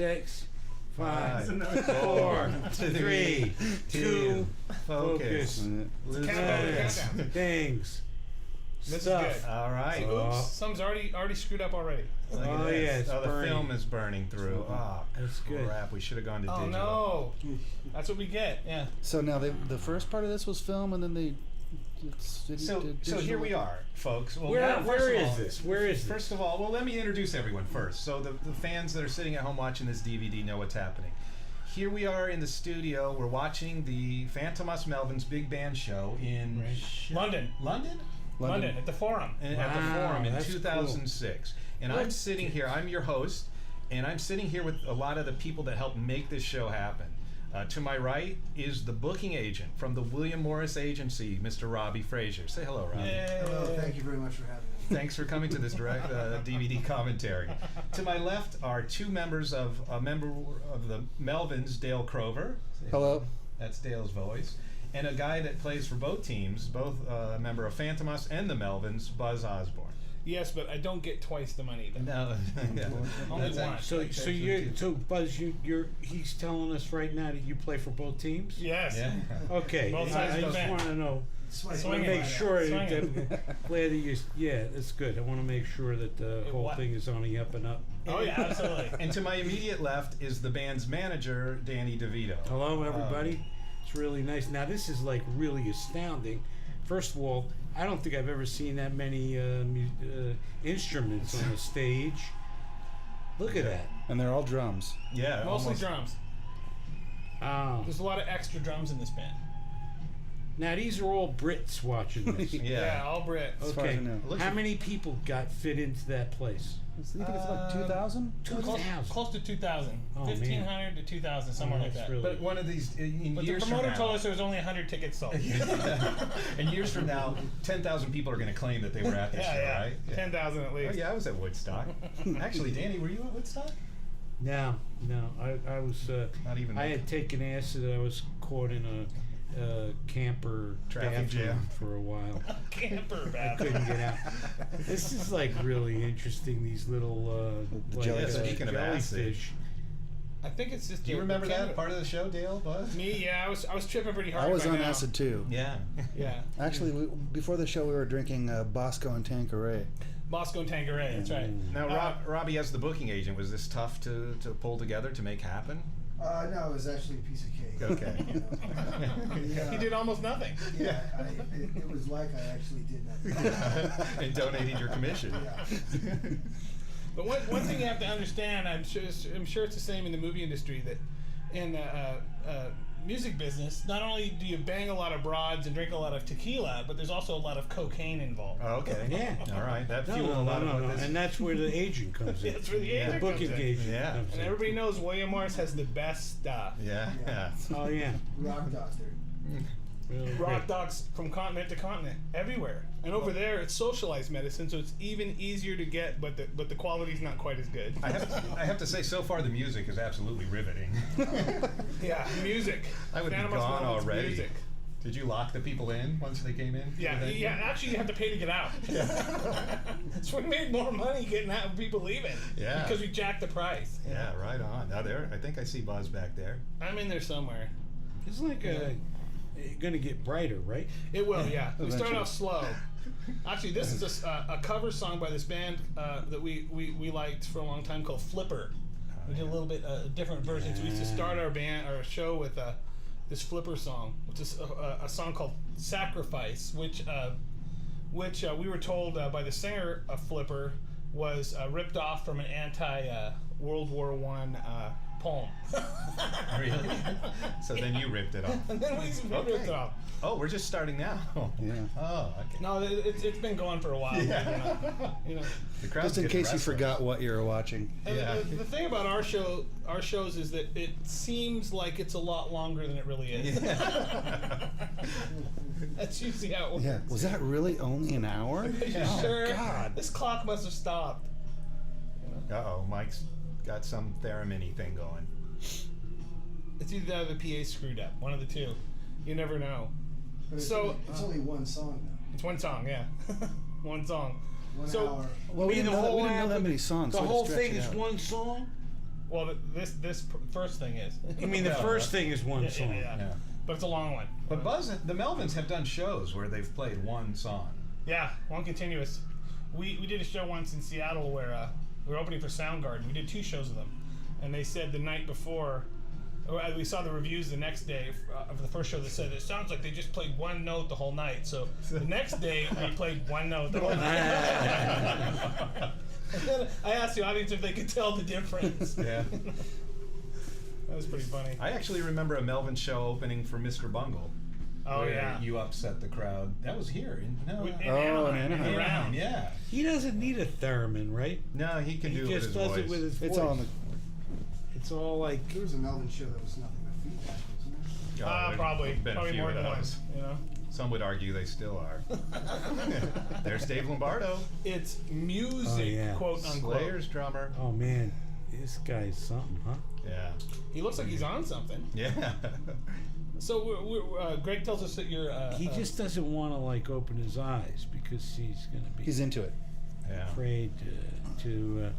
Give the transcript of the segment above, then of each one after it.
6, 5, 4, 3, 2, focus. Countdown. Things. This Stuff. is good. All right. Oops, some's already screwed up already. Look at Oh, this. yeah, it's the burning. film is burning through. Oh, That's good. crap. We should have gone to Oh digital. no, that's what we get. Yeah. So now the first part of this was film, and then they. So here we are, folks. Well, Where first of is all- this? Where is this? First of all, well, let me introduce everyone first. So the fans that are sitting at home watching this DVD know what's happening. Here we are in the studio. We're watching the Fantômas Melvins Big Band show in London at the Forum. At the Wow, Forum in that's 2006. And I'm sitting here. I'm your host, and I'm sitting here with a lot of the people that helped make this show happen. To my right is the booking agent from the William Morris Agency, Mr. Robby Fraser. Say hello, Robby. Hello, thank you very much for having me. Thanks for coming to this direct DVD commentary. To my left are two members of a member of the Melvins, Dale Crover. Hello. That's Dale's voice. And a guy that plays for both teams, both a member of Fantômas and the Melvins, Buzz Osborne. Yes, but I don't get twice the money. Then. No, Only one. So Buzz, he's telling us right now that you play for both teams. Yes. Yeah. Okay. Both sides I of the just fence. want to know. Swing I want to it. make sure Swing that glad that you. Yeah, that's good. I want to make sure that the whole what? thing is on the up and up. Oh yeah, absolutely. And to my immediate left is the band's manager, Danny DeVito. Hello, everybody. It's really nice. Now this is like really astounding. First of all, I don't think I've ever seen that many instruments on the stage. Look at that. And they're all drums. Yeah, Mostly almost. drums. Oh. There's a lot of extra drums in this band. Now these are all Brits watching this. Yeah, all Brits. As far as Okay. I know. Looks How like- many people got fit into that place? You think it's like 2,000? 2,000. Close to 2,000. Oh, man. 1,500 to 2,000, somewhere Oh, like that's that. really- But one of these in But the years promoter from now, told us there was only 100 tickets sold. and years from now, 10,000 people are going to claim that they were at this show, right? 10,000 at Oh least. yeah, I was at Woodstock. Actually, Danny, were you at Woodstock? No. I was. Not even. I had taken acid. I was caught in a camper Traffic bathroom jam. for a while. Camper bath. Couldn't get out. This is like really interesting. These little like, jellyfish. Speaking of acid. jellyfish. I think it's just. Do you remember that part of the show, Dale? Buzz? Me? Yeah, I was tripping pretty hard. I was by on now. acid too. Yeah. Yeah, Actually, before the show, we were drinking Bosco and Tanqueray. Bosco and Tanqueray. That's right. Now, Robby, as the booking agent, was this tough to pull together to make happen? No, it was actually a piece of cake. Okay. He did almost nothing. Yeah, it was like I actually did nothing. And donated your commission. Yeah. But one thing you have to understand, I'm sure it's the same in the movie industry, that in music business, not only do you bang a lot of broads and drink a lot of tequila, but there's also a lot of cocaine involved. Oh, okay. Yeah. All right. That No, fueled a lot of what this. and that's where the agent comes in. That's where the The agent comes booking in. agent Yeah. comes And in. everybody knows William Morris has the best stuff. Yeah. Oh yeah. Rock doctor. Really Rock great. docs from continent to continent, everywhere. And over there, it's socialized medicine, so it's even easier to get, but the quality's not quite as good. I have to say, so far the music is absolutely riveting. Yeah, music. I would be Fantômas gone Melvins already. Music. Did you lock the people in once they came in? Yeah, actually, you have to pay to get out. So we made more money getting out of people leaving. Yeah. Because we jacked the price. Yeah, right on. Now there, I think I see Buzz back there. I'm in there somewhere. It's like going to get brighter, right? It will, yeah. We start Eventually. off slow. Actually, this is a cover song by this band that we liked for a long time called Flipper. We did a little bit different versions. We used to start our show with this Flipper song, which is a song called Sacrifice, which we were told by the singer of Flipper was ripped off from an anti-World War I poem. Really? So then you ripped it off. And then we ripped it off. Oh, we're just starting now. Yeah. Oh, okay. No, it's been going for a while. Yeah. You know. The crowd's Just in getting case you restless. forgot what you were watching. And Yeah. the thing about our shows is that it seems like it's a lot longer than it really is. That's usually how it works. Yeah. Was that really only an hour? Are you Oh, sure? God. This clock must have stopped. Uh-oh, Mike's got some theremin-y thing going. It's either that or the PA screwed up. One of the two. You never know. But it's So- only, it's only one song though. It's one song, yeah. One song. 1 So- hour. Well, we didn't know that many songs. The so we whole stretch thing it is out. one song. Well, first thing is. I mean, the first thing is one song. Yeah. But it's a long one. But the Melvins have done shows where they've played one song. Yeah, one continuous. We did a show once in Seattle where we were opening for Soundgarden. We did 2 shows of them, and they said the night before. We saw the reviews the next day of the first show that said it sounds like they just played one note the whole night. So the next day we played one note the whole night. And then I asked the audience if they could tell the difference. Yeah. That was pretty funny. I actually remember a Melvin show opening for Mr. Bungle. Oh where yeah. You upset the crowd. That was here. in Anaheim. Anaheim. Yeah. He doesn't need a theremin, right? No, he can He do it with just his does voice. it with his voice. It's all in the. It's all like. There was a Melvin show that was nothing but feedback, wasn't there? Oh, Probably there's been a few more of than one. those. You know. Some would argue they still are. There's Dave Lombardo, It's music, Oh, yeah. quote unquote. Slayer's drummer. Oh man, this guy's something, huh? Yeah. He looks like he's on something. Yeah. So Greg tells us that you're. He just doesn't want to like open his eyes because he's gonna be He's into it. Yeah. afraid to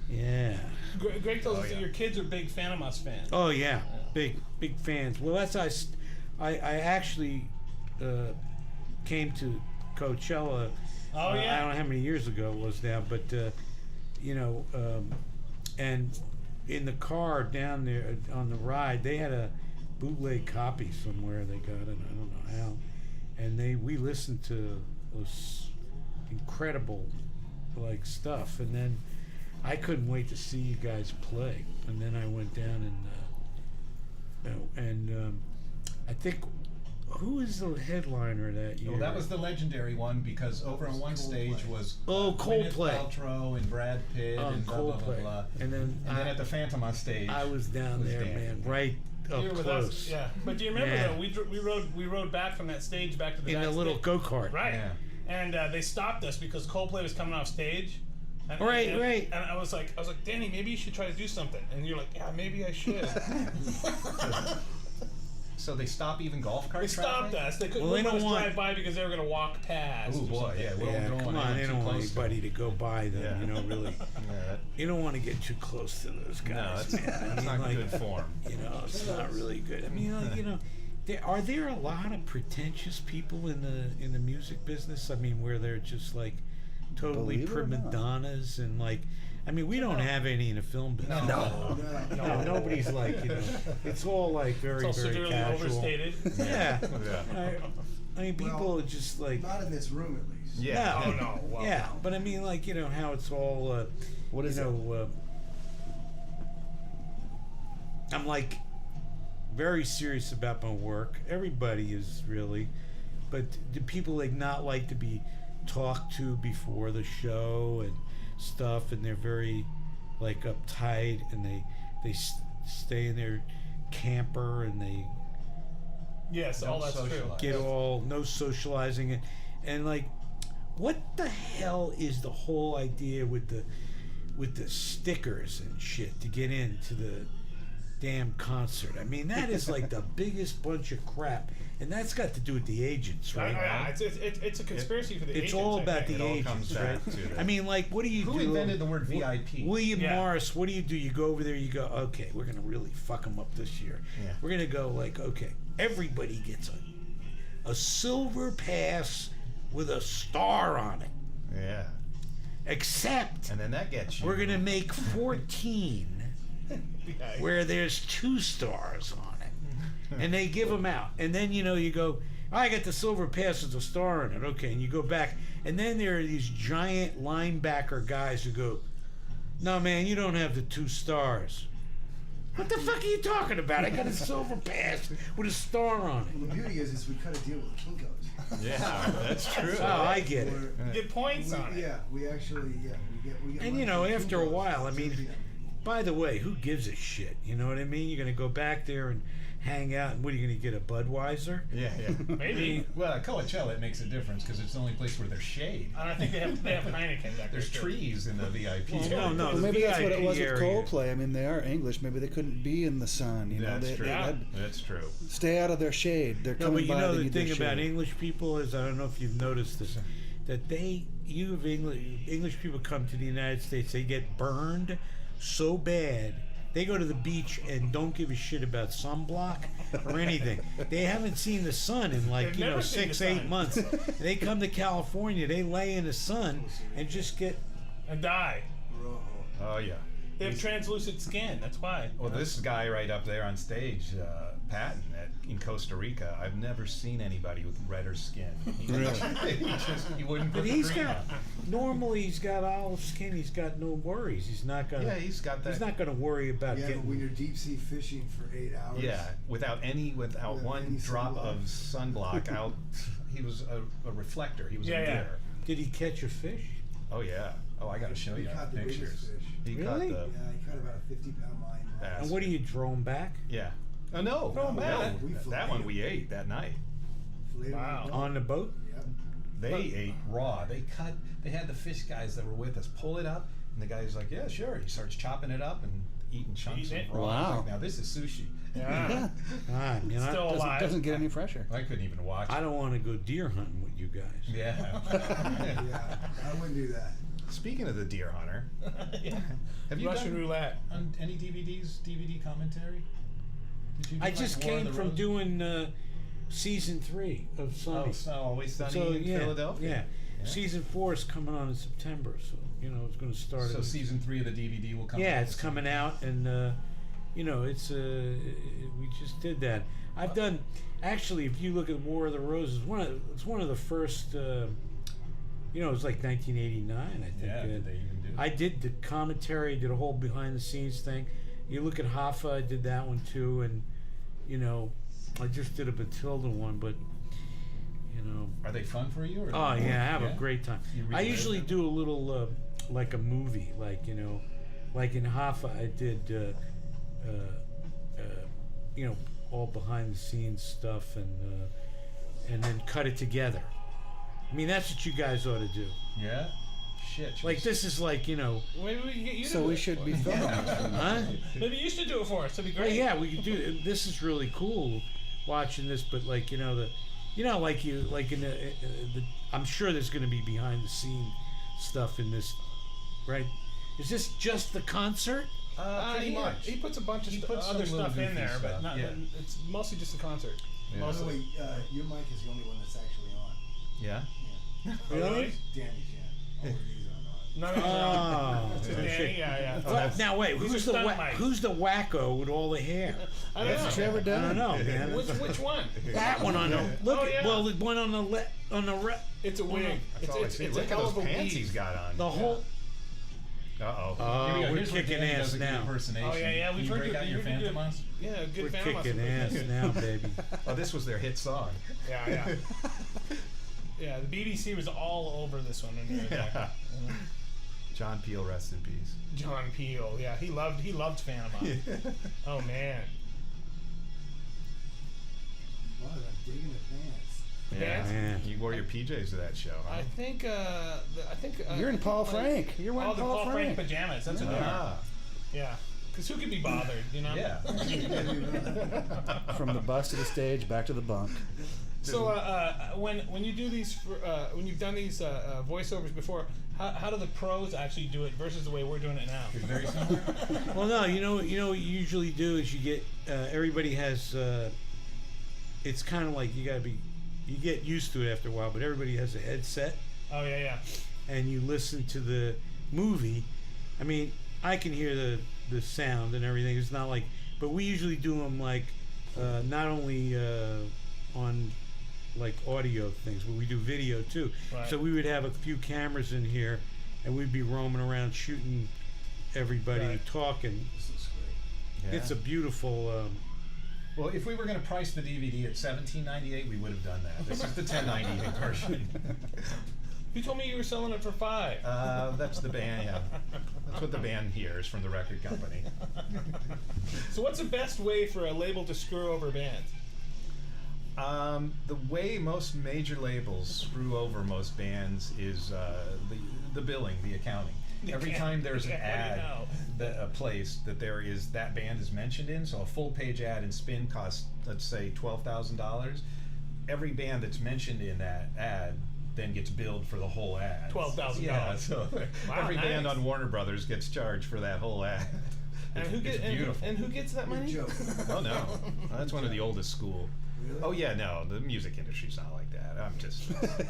yeah. Greg tells Oh, us that yeah. your kids are big Fantômas fans. Oh yeah, big fans. Well, that's I actually came to Coachella. Oh, yeah. I don't know how many years ago it was now, but and in the car down there on the ride, they had a bootleg copy somewhere. They got it. I don't know how, and we listened to this incredible like stuff, and then I couldn't wait to see you guys play, and then I went down and I think who is the headliner that year? Well, that was the legendary one because over on one stage was Oh, Gwyneth Coldplay. Paltrow and Brad Pitt Oh, and blah blah blah Coldplay. blah. And then at the Fantômas stage, I was down was there, Danny. man, right up You were with close. us, yeah. But do you remember Yeah. though? We rode back from that stage back to the In back a little stage. go kart. Right. Yeah. And they stopped us because Coldplay was coming off stage. And, Right, and, right. And I was like, Danny, maybe you should try to do something. And you're like, yeah, maybe I should. So they stop even golf cart They stopped traffic? us. They couldn't Well, they let don't us want- drive by because they were going to walk past. Oh or boy, something. yeah. We Yeah, don't come want on, they too don't want close to anybody to go by them, Yeah. you know, really. Yeah, You don't want to get too close to those no, guys, that's, man. I that's mean, not like, good form. You know, it's not really good. I mean, like, you know, are there a lot of pretentious people in the music business? I mean, where they're just like totally Believe it or prima not. donnas and like, I mean, we don't have any in the film business. No. No, nobody's like, you know, it's all like very, It's all very severely casual. overstated. Yeah. Yeah. I mean, people Well, are just like, Not in this room, at least. Yeah. Oh, no. Well, yeah, but I mean, like, you know, how it's all, What is you know, I'm like very serious about my work. Everybody is really, but do people like not like to be talked to before the show and stuff, and they're very like uptight, and they stay in their camper and they Yes, all that's true. socialize. get all no socializing and like what the hell is the whole idea with the stickers and shit to get into the damn concert? I mean, that is like the biggest bunch of crap, and that's got to do with the agents, right? It's a conspiracy for the It's agents. all I about think. the It all agents, comes right? back to that. I mean, like, what do you Who do? invented the word VIP? William Yeah. Morris, what do? You go over there, you go, okay, we're going to really fuck them up this year. Yeah. We're going to go like, okay, everybody gets a silver pass with a star on it. Yeah. Except And then that gets you. we're going to make 14 Yeah. where there's 2 stars on it. And they give them out. And then, you know, you go, I got the silver pass with a star on it. Okay, and you go back. And then there are these giant linebacker guys who go, no, man, you don't have the 2 stars. What the fuck are you talking about? I got a silver pass with a star on Well, the beauty is we cut a deal with Kinko's. Yeah, that's true. it. Oh, I get it. We're- Get points on it. Yeah, we actually, we get And, you money know, from after a Kinko's. while, I mean, by the way, who gives a shit? You know what I mean? You're going to go back there and hang out, and what are you going to get, a Budweiser? Yeah, yeah. Maybe. Well, at Coachella it makes a difference because it's the only place where there's shade. And I think they have Heineken back There's there, too. trees in the VIP Well, area. no, Well, the maybe that's what it VIP was with area. Coldplay. I mean, they are English. Maybe they couldn't be in the sun. You know, That's they true. had That's true. stay out of their shade. They're No, coming but you by. know they the need their thing about shade. English people is, I don't know if you've noticed this, that English people come to the United States, they get burned so bad. They go to the beach and don't give a shit about sunblock or anything. They haven't seen the sun in They've never seen 6, the 8 sun. months. They come to California, they lay in the sun and just get. And die. Oh yeah. They have translucent skin. That's why. Well, this guy right up there on stage, Patton, in Costa Rica, I've never seen anybody with redder skin. He wouldn't put But the he's cream got. on. Normally, he's got olive skin. He's got no worries. He's not gonna. Yeah, he's got that. He's not gonna worry about Yeah, but getting. when you're deep sea fishing for 8 hours. Yeah, without one any drop sunblock. of sunblock out. He was a reflector. He was Yeah, a yeah. deer. Did he catch a fish? Oh yeah. Oh, I got to show He you caught the biggest pictures. fish. He Really? caught the. Yeah, he caught about a 50-pound line. Bass. And what do you throw him back Yeah. Oh no. Throw 'em back. We That filleted one him. we ate that night. Filleted Wow. him. on the boat? Yep. They ate raw. They had the fish guys that were with us pull it up, and the guy's like, "Yeah, sure." He starts chopping it up and eating chunks Eating of it? raw. I was Wow. like, now this is sushi. Yeah. Ah, you know, Still alive. Doesn't get any fresher. I couldn't even watch I it. don't want to go deer hunting with you guys. Yeah. Yeah, I wouldn't do that. Speaking of the deer hunter, Yeah. have you Russian done roulette. on any DVD commentary? Did you do I like just War of came the from Roses? doing season 3 of Sunny. Oh, so Always Sunny So, in yeah, Philadelphia. Yeah. Season 4 is coming on in September, so it's going to start. So in- season 3 of the DVD will come. yeah, out it's this coming summer. out, and it's we just did that. I've done actually. If you look at War of the Roses, it's one of the first. It was like 1989, I think. Yeah, did they even do I did the commentary, did a whole behind the scenes thing. You look at Hoffa, I did that one too, and I just did a Batilda one, but Are they fun for you? Or oh yeah, I have a great time. You I relive usually them? do a little like a movie, like like in Hoffa, I did all behind the scenes stuff, and then cut it together. I mean, that's what you guys ought to do. Yeah. Shit. Like this is like Maybe we can get you to So do we it. should be filming this. huh? Maybe you should do it for us. That'd be Well, great. yeah, we could do. This is really cool, watching this. But like like in the I'm sure there's going to be behind the scene stuff in this, right? Is this just the concert? Pretty much. He puts a bunch of He puts other some little stuff in goofy there, stuff, but not. yeah. It's mostly just a concert. Yeah. By the Mostly. way, your mic is the only one that's actually on. Yeah. Really? Danny's, yeah. All of these are not. No, Oh, It's just okay. Danny, yeah. Well, now wait, These who's are the stunt mics. who's the wacko with all the hair? I don't know. Trevor I Dunn. don't know, man. Which one? That one on the look. Oh, yeah. Well, the one on the It's a wig. That's all I It's see. a Look at hell those of a pants weave. he's got on. the whole. Uh-oh. Oh, Here we go. we're Here's where kicking Danny ass does a good now. impersonation. Oh yeah. Can We've you heard break out your Fantômas? Yeah, good We're Fantômas. kicking ass now, baby. Oh, this was their hit song. Yeah. Yeah, the BBC was all over this one. When they were there. Yeah. John Peel, rest in peace. John Peel, yeah, he loved Panama. Oh man, Wow, I'm digging the pants. Yeah. Man. You wore your PJs to that show, huh? I think You're in Paul like- Frank. You're Oh, wearing the Paul Frank. pajamas. That's what they are. Ah. Yeah, because who could be bothered, you know? Yeah. From the bus to the stage, back to the bunk. So when you do these, when you've done these voiceovers before, how do the pros actually do it versus the way we're doing it now? Very similar. Well, no, you know what you usually do is you get everybody has. It's kind of like you get used to it after a while, but everybody has a headset Oh yeah. and you listen to the movie. I mean, I can hear the sound and everything. It's not like, but we usually do them like not only on like audio things, but we do video too. Right. So we would have a few cameras in here, and we'd be roaming around shooting everybody Right. talking. This looks great. Yeah. It's a beautiful. Well, if we were going to price the DVD at $17.98, we would have done that. This is the $10.98 version. You told me you were selling it for $5. That's the band. Yeah, that's what the band hears from the record company. So what's the best way for a label to screw over bands? The way most major labels screw over most bands is the billing, the accounting. Every time there's an ad placed that that band is mentioned in, so a full page ad in Spin costs, let's say, $12,000. Every band that's mentioned in that ad then gets billed for the whole ad. $12,000. Yeah, so Wow, every band nice. on Warner Brothers gets charged for that whole ad. And who It's gets beautiful. and who gets that money? Joke. Oh no, that's one of the oldest school. Really? Oh yeah, no, the music industry's not like that. I'm just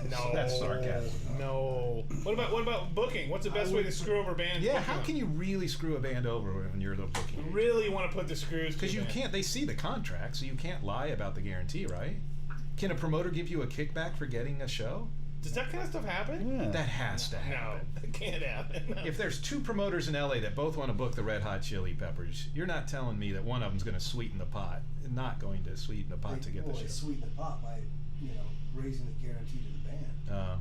No, that's sarcasm. No. What about booking? What's the best way to screw over bands? Yeah, how can you really screw a band over when you're the booking? agent? really want to put the screws? Because you can't. They see the contract, so you can't lie about the guarantee, right? Can a promoter give you a kickback for getting a show? Does that kind of stuff happen? Yeah. That has to No, happen. it can't happen. No. If there's two promoters in LA that both want to book the Red Hot Chili Peppers, you're not telling me that one of them's going to sweeten the pot. Not going to sweeten the pot to get the They show. sweeten the pot by, raising the guarantee to the band.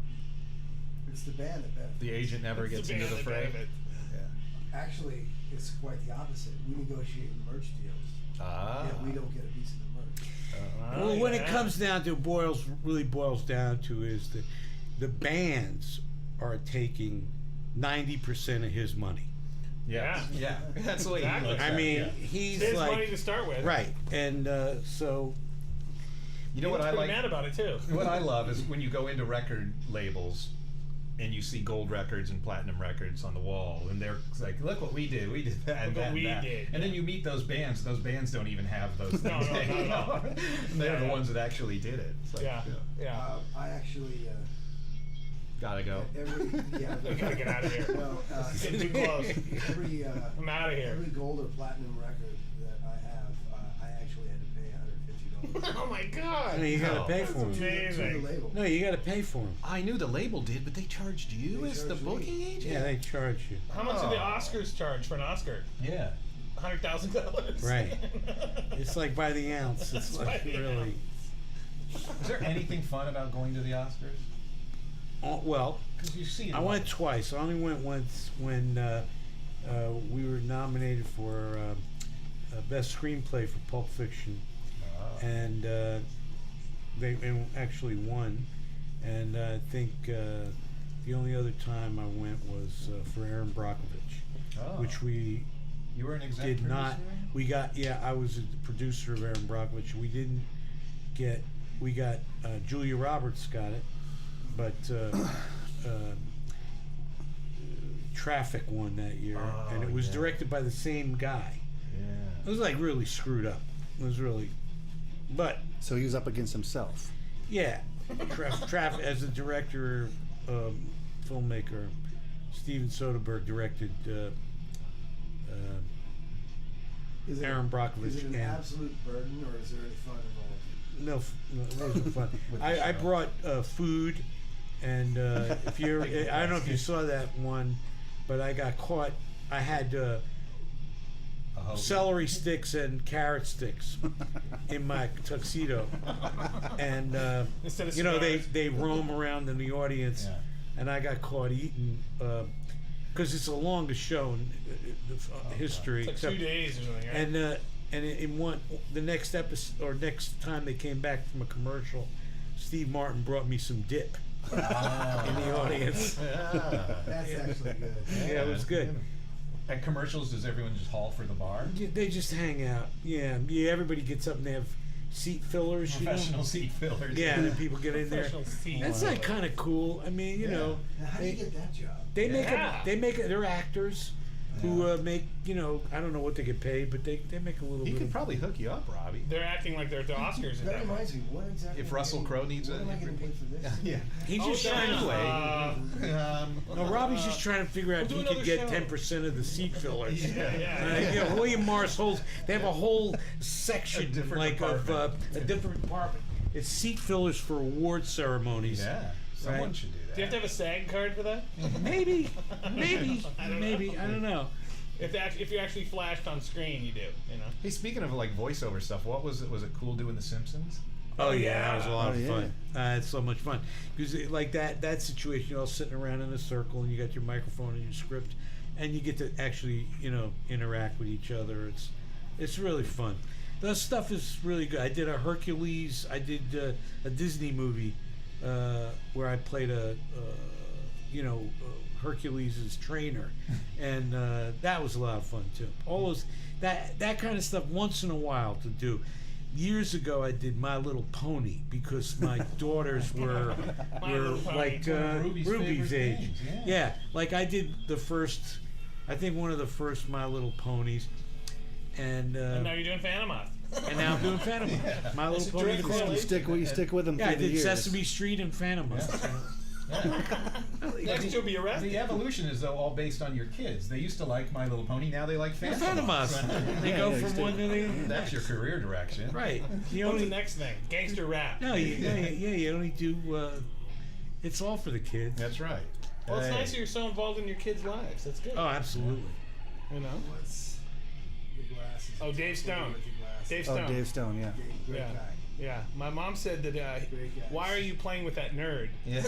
It's the band that benefits. The agent never It's gets the into band the that fray. benefits. Yeah. Actually, it's quite the opposite. We negotiate merch deals. Ah. Yeah, we don't get a piece of the merch. Well, when it yeah. comes down to really boils down to is that the bands are taking 90% of his money. Yeah. Yeah. That's the way Exactly. he looks I at it, mean, yeah. he's It's like money to start with. right, and so You know what I Pretty like? mad about it too. What I love is when you go into record labels and you see gold records and platinum records on the wall, and they're like, "Look what we did! We did that, and Look what that, and we that." did, And then you meet those bands. Those bands don't even have those things. No, not at all. And they're Yeah, the yeah. ones that actually did it. It's like, Yeah. I actually, gotta go. We gotta get out of here. No, It's getting too close. every, I'm out of here. every gold or platinum record that I have, I actually had to pay $150. Oh my god. you got to No. pay for To him. the Amazing. label. No, you got to pay for him. I knew the label did, but they charged you They as the charged me. booking agent. Yeah, they charge you. How much do the Oscars charge for an Oscar? Yeah. $100,000. Right. It's like by the ounce. It's By like the really. Is there anything fun about going to the Oscars? Oh, well, Because you see it. I went twice. I only went once when we were nominated for best screenplay for Pulp Fiction, and they actually won. And I think the only other time I went was for Aaron Brockovich, which we You were an exec did not. producer? We got I was the producer of Aaron Brockovich. We didn't get. We got Julia Roberts got it, but Traffic won that year, and it was yeah. directed by the same guy. It was like really screwed up. It was really, but So he was up against himself. yeah, Traffic as a director, filmmaker, Steven Soderbergh directed Is it, Aaron Brockovich Is it an and absolute burden, or is there any fun involved? no, it wasn't fun. With I the show. brought food, and if you're, I don't know if you saw that one, but I got caught. I had celery sticks and carrot sticks in my tuxedo, and Instead of you know cigars. they roam around in the audience, Yeah. and I got caught eating because it's the longest show in history. It's like 2 days or something, right? And in one the next episode or next time they came back from a commercial, Steve Martin brought me some dip in the audience. That's actually good. Yeah, it was good. At commercials, does everyone just haul for the bar? Yeah, they just hang out. Yeah, everybody gets up and they have seat fillers. Professional seat fillers. Yeah, and then people get in there. Professional seat. That's like kind of cool. I mean, you know, Now, how do you get that job? they make Yeah. they're actors who make, you know, I don't know what they get paid, but they make a little He bit. could of- probly hook you up, Robbie. They're acting like they're at the Oscars at That that point. reminds me, what exactly? If am I Russell getting- Crowe needs what a- am I getting paid for this? Yeah. He's just trying to. No, Robbie's just trying to figure out if we'll he do could another get show. 10% of the seat fillers. Yeah. You know, William Morris holds. They have a whole section A different like of department. a different department. It's seat fillers for award ceremonies. Yeah. Someone Right. should do that. Do you have to have a SAG card for that? Maybe. I don't know. If you actually flashed on screen, you do. You know. Hey, speaking of like voiceover stuff, what was it? Was it cool doing The Simpsons? Oh yeah, that was a lot Oh, of yeah. fun. It's so much fun because like that situation, you're all sitting around in a circle and you got your microphone and your script, and you get to actually interact with each other. It's really fun. The stuff is really good. I did a Hercules. I did a Disney movie where I played Hercules' trainer, and that was a lot of fun too. All those that kind of stuff once in a while to do. years ago I did My Little Pony because my daughters were Little Pony. like Ruby's Ruby's favorite age. things, yeah. Yeah, like I did the first, I think one of the first My Little Ponies, and now you're doing Fantômas. now I'm doing Phantom. My Little That's a Pony. direct correlation. You stick with them Yeah, I through the did years. Sesame Street and Phantom. Next you'll be arrested. The evolution is though all based on your kids. They used to like My Little Pony, now they like Fantômas. They Yeah, go yeah, from still- one to the That's your career direction. right. You What's only the next thing? Gangster rap. no, you only do. It's all for the kids. That's right. Well, it's Hey. nice that you're so involved in your kids' lives. That's good. Oh, absolutely. You know. What's the glasses? Oh, Dave Stone. With the glasses. Dave Oh, Stone. Dave Stone, yeah. Great Yeah. guy. Yeah. My mom said that. Great guy. Why are you playing with that nerd? Yeah.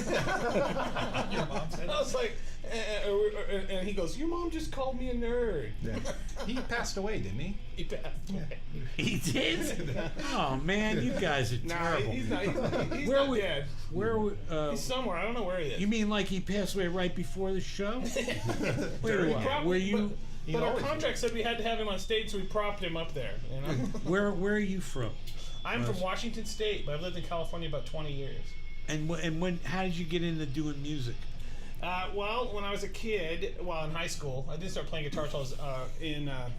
Your mom said And I was like, and he goes, "Your mom just called me a nerd." Yeah. he passed away, didn't he? He passed away. He did. Oh man, you guys are Nah, terrible. he's not. He's Where not we- dead. Where He's somewhere. I don't know where he is. you mean like he passed away right before the show? Wait a while. Probably- Were you? But our always contract said we had to have him on stage, so we propped him up there. You know. Where are you from? I'm from Washington State, but I've lived in California about 20 years. And when? How did you get into doing music? Well, when I was a kid, in high school, I didn't start playing guitar until I was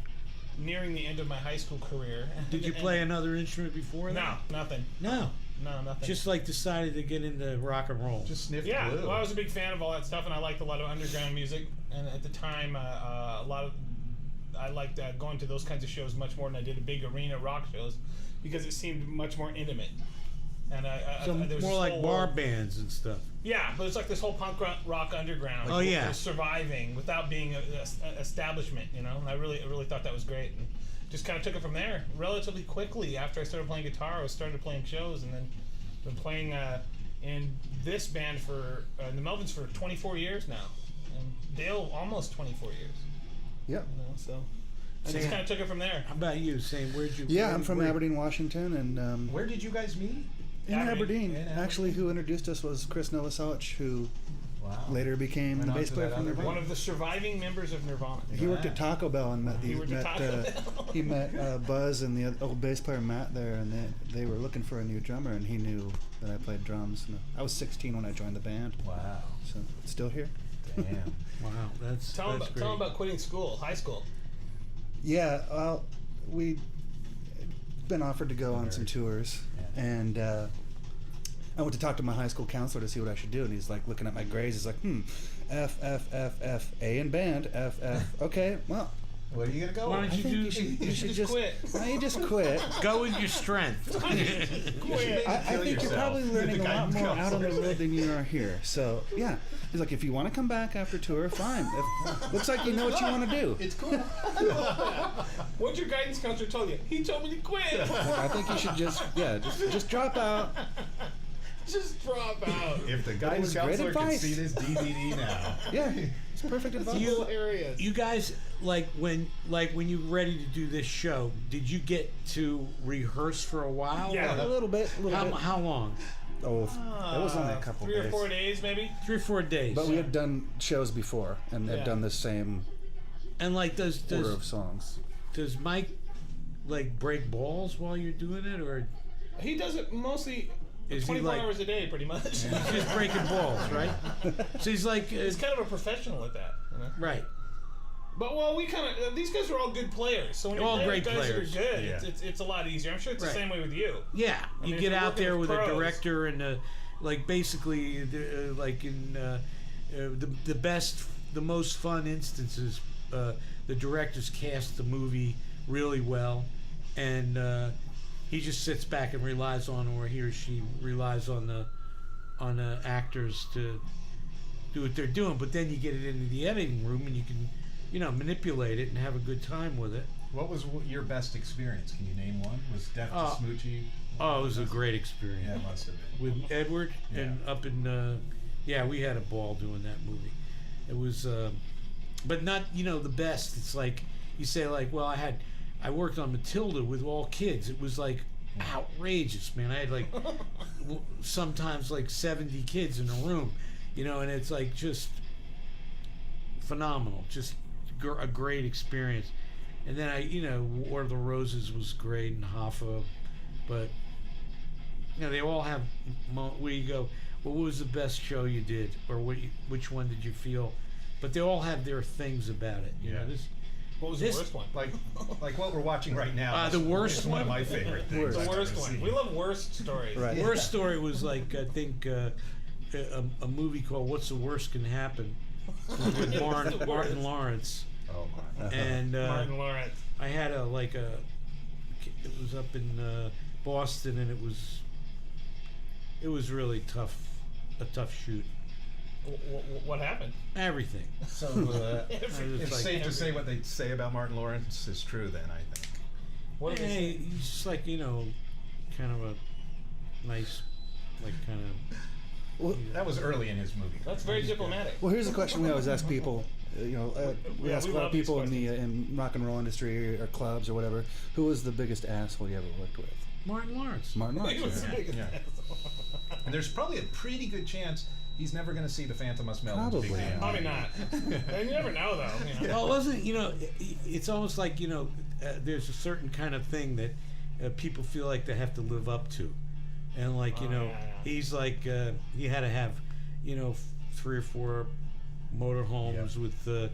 nearing the end of my high school career. Did you play another instrument before No, that? nothing. No. No, nothing. Just like decided to get into rock and roll. Just sniffed yeah. glue. Well, I was a big fan of all that stuff, and I liked a lot of underground music. And at the time, I liked going to those kinds of shows much more than I did the big arena rock shows, because it seemed much more intimate. And So there was more this like whole bar world- bands and stuff. Yeah, but it's like this whole punk rock underground. Oh, yeah. was surviving without being an establishment, you know. And I really thought that was great, and just kind of took it from there. Relatively quickly after I started playing guitar, I started playing shows, and then been playing in this band for in the Melvins for 24 years now, and Dale almost 24 years. Yep. You know, so I Same. just kind of took it from there. How about you? Same. Where'd you? Yeah, I'm from Aberdeen, Washington, and Where did you guys meet? in Aberdeen. Aberdeen. In Aberdeen. Actually, who introduced us was Chris Novoselic, who Wow. later became Went the on bass to player that from other Nirvana. One of the surviving members of Nirvana. He worked at Taco Bell and met He worked at Taco Bell. he met Buzz and the old bass player Matt there, and they were looking for a new drummer, and he knew that I played drums. And I was 16 when I joined the band, Wow. so still here. Damn. Wow, that's Tell him great. about quitting school, high school. Yeah, well, we'd been offered to go on some tours, Yeah. and I went to talk to my high school counselor to see what I should do, and he's like looking at my grades. He's like, F, F, F, F, A in band, F, F. Okay, well, Where are you gonna go? Why I don't you think do? you should just quit. Why you just quit? Go with your strength. Quit. I Kill think you're yourself. probably learning The a lot guidance more out on the counselor. road than you are here. So yeah, he's like, if you want to come back after tour, fine. Looks like you know what you want to do. It's cool. What'd your guidance counselor tell you? He told me to quit. I think you should just drop out. Just drop out. If the guidance was great counselor could advice. see this DVD now. Yeah, it's perfect advice. Hilarious. You guys when you were ready to do this show, did you get to rehearse for a while? Yeah. A little bit. How long? Oh, it was only a couple 3 days. or 4 days, maybe. 3 or 4 days. But we had done shows before, and Yeah. had done the same and like order does of songs. Mike like break balls while you're doing it, or He does it mostly is he 24 like hours a day, pretty much. he's just breaking balls, right? So he's like He's kind of a professional at that. You know? right. But we kind of these guys are all good players. So when They're all you're great guys players. that are good, Yeah. it's a lot easier. I'm sure it's Right. the same way with you. Yeah, mean, you if get you're out working there with with a pros- director and like basically like in the best, the most fun instances, the directors cast the movie really well, and he just sits back and relies on, or he or she relies on the actors to do what they're doing. But then you get it into the editing room and you can, manipulate it and have a good time with it. What was your best experience? Can you name one? Was Death to Smoochie? Oh, it was a great experience. Yeah, it must have been. With Edward and Yeah. up in we had a ball doing that movie. It was but not the best. It's like you say, like, well, I worked on Matilda with all kids. It was like outrageous, man. I had like sometimes like 70 kids in a room, and it's like just phenomenal, just a great experience. And then War of the Roses was great, and Hoffa but they all have where you go, well, what was the best show you did, or which one did you feel? But they all have their things about it. You know, what was the worst one? Like what we're watching right now. The worst is one of my favorite things. The worst one. We love worst stories. Right. Worst story was like, I think a movie called "What's the Worst Can Happen" with Martin Lawrence. Oh my. And Martin Lawrence. I had it was up in Boston, and it was really a tough shoot. What happened? Everything. So it's safe to say what they say about Martin Lawrence is true then, I think. What did they say? He's just like, kind of a nice, like kind of. Well, That was early in his movie. That's very diplomatic. well, here's a question we always ask people. We ask a lot love of people these in rock and roll industry or clubs or whatever. Who was the biggest asshole you ever worked with? Martin Lawrence. Martin He was Lawrence. the Yeah. biggest Yeah. asshole. And there's probably a pretty good chance he's never going to see the Phantomas Melvins. Probably Big Band. Probably not. And you never know, though. Well, it wasn't, it's almost like, there's a certain kind of thing that people feel like they have to live up to. And like, he's like, he had to have, 3 or 4 motorhomes with a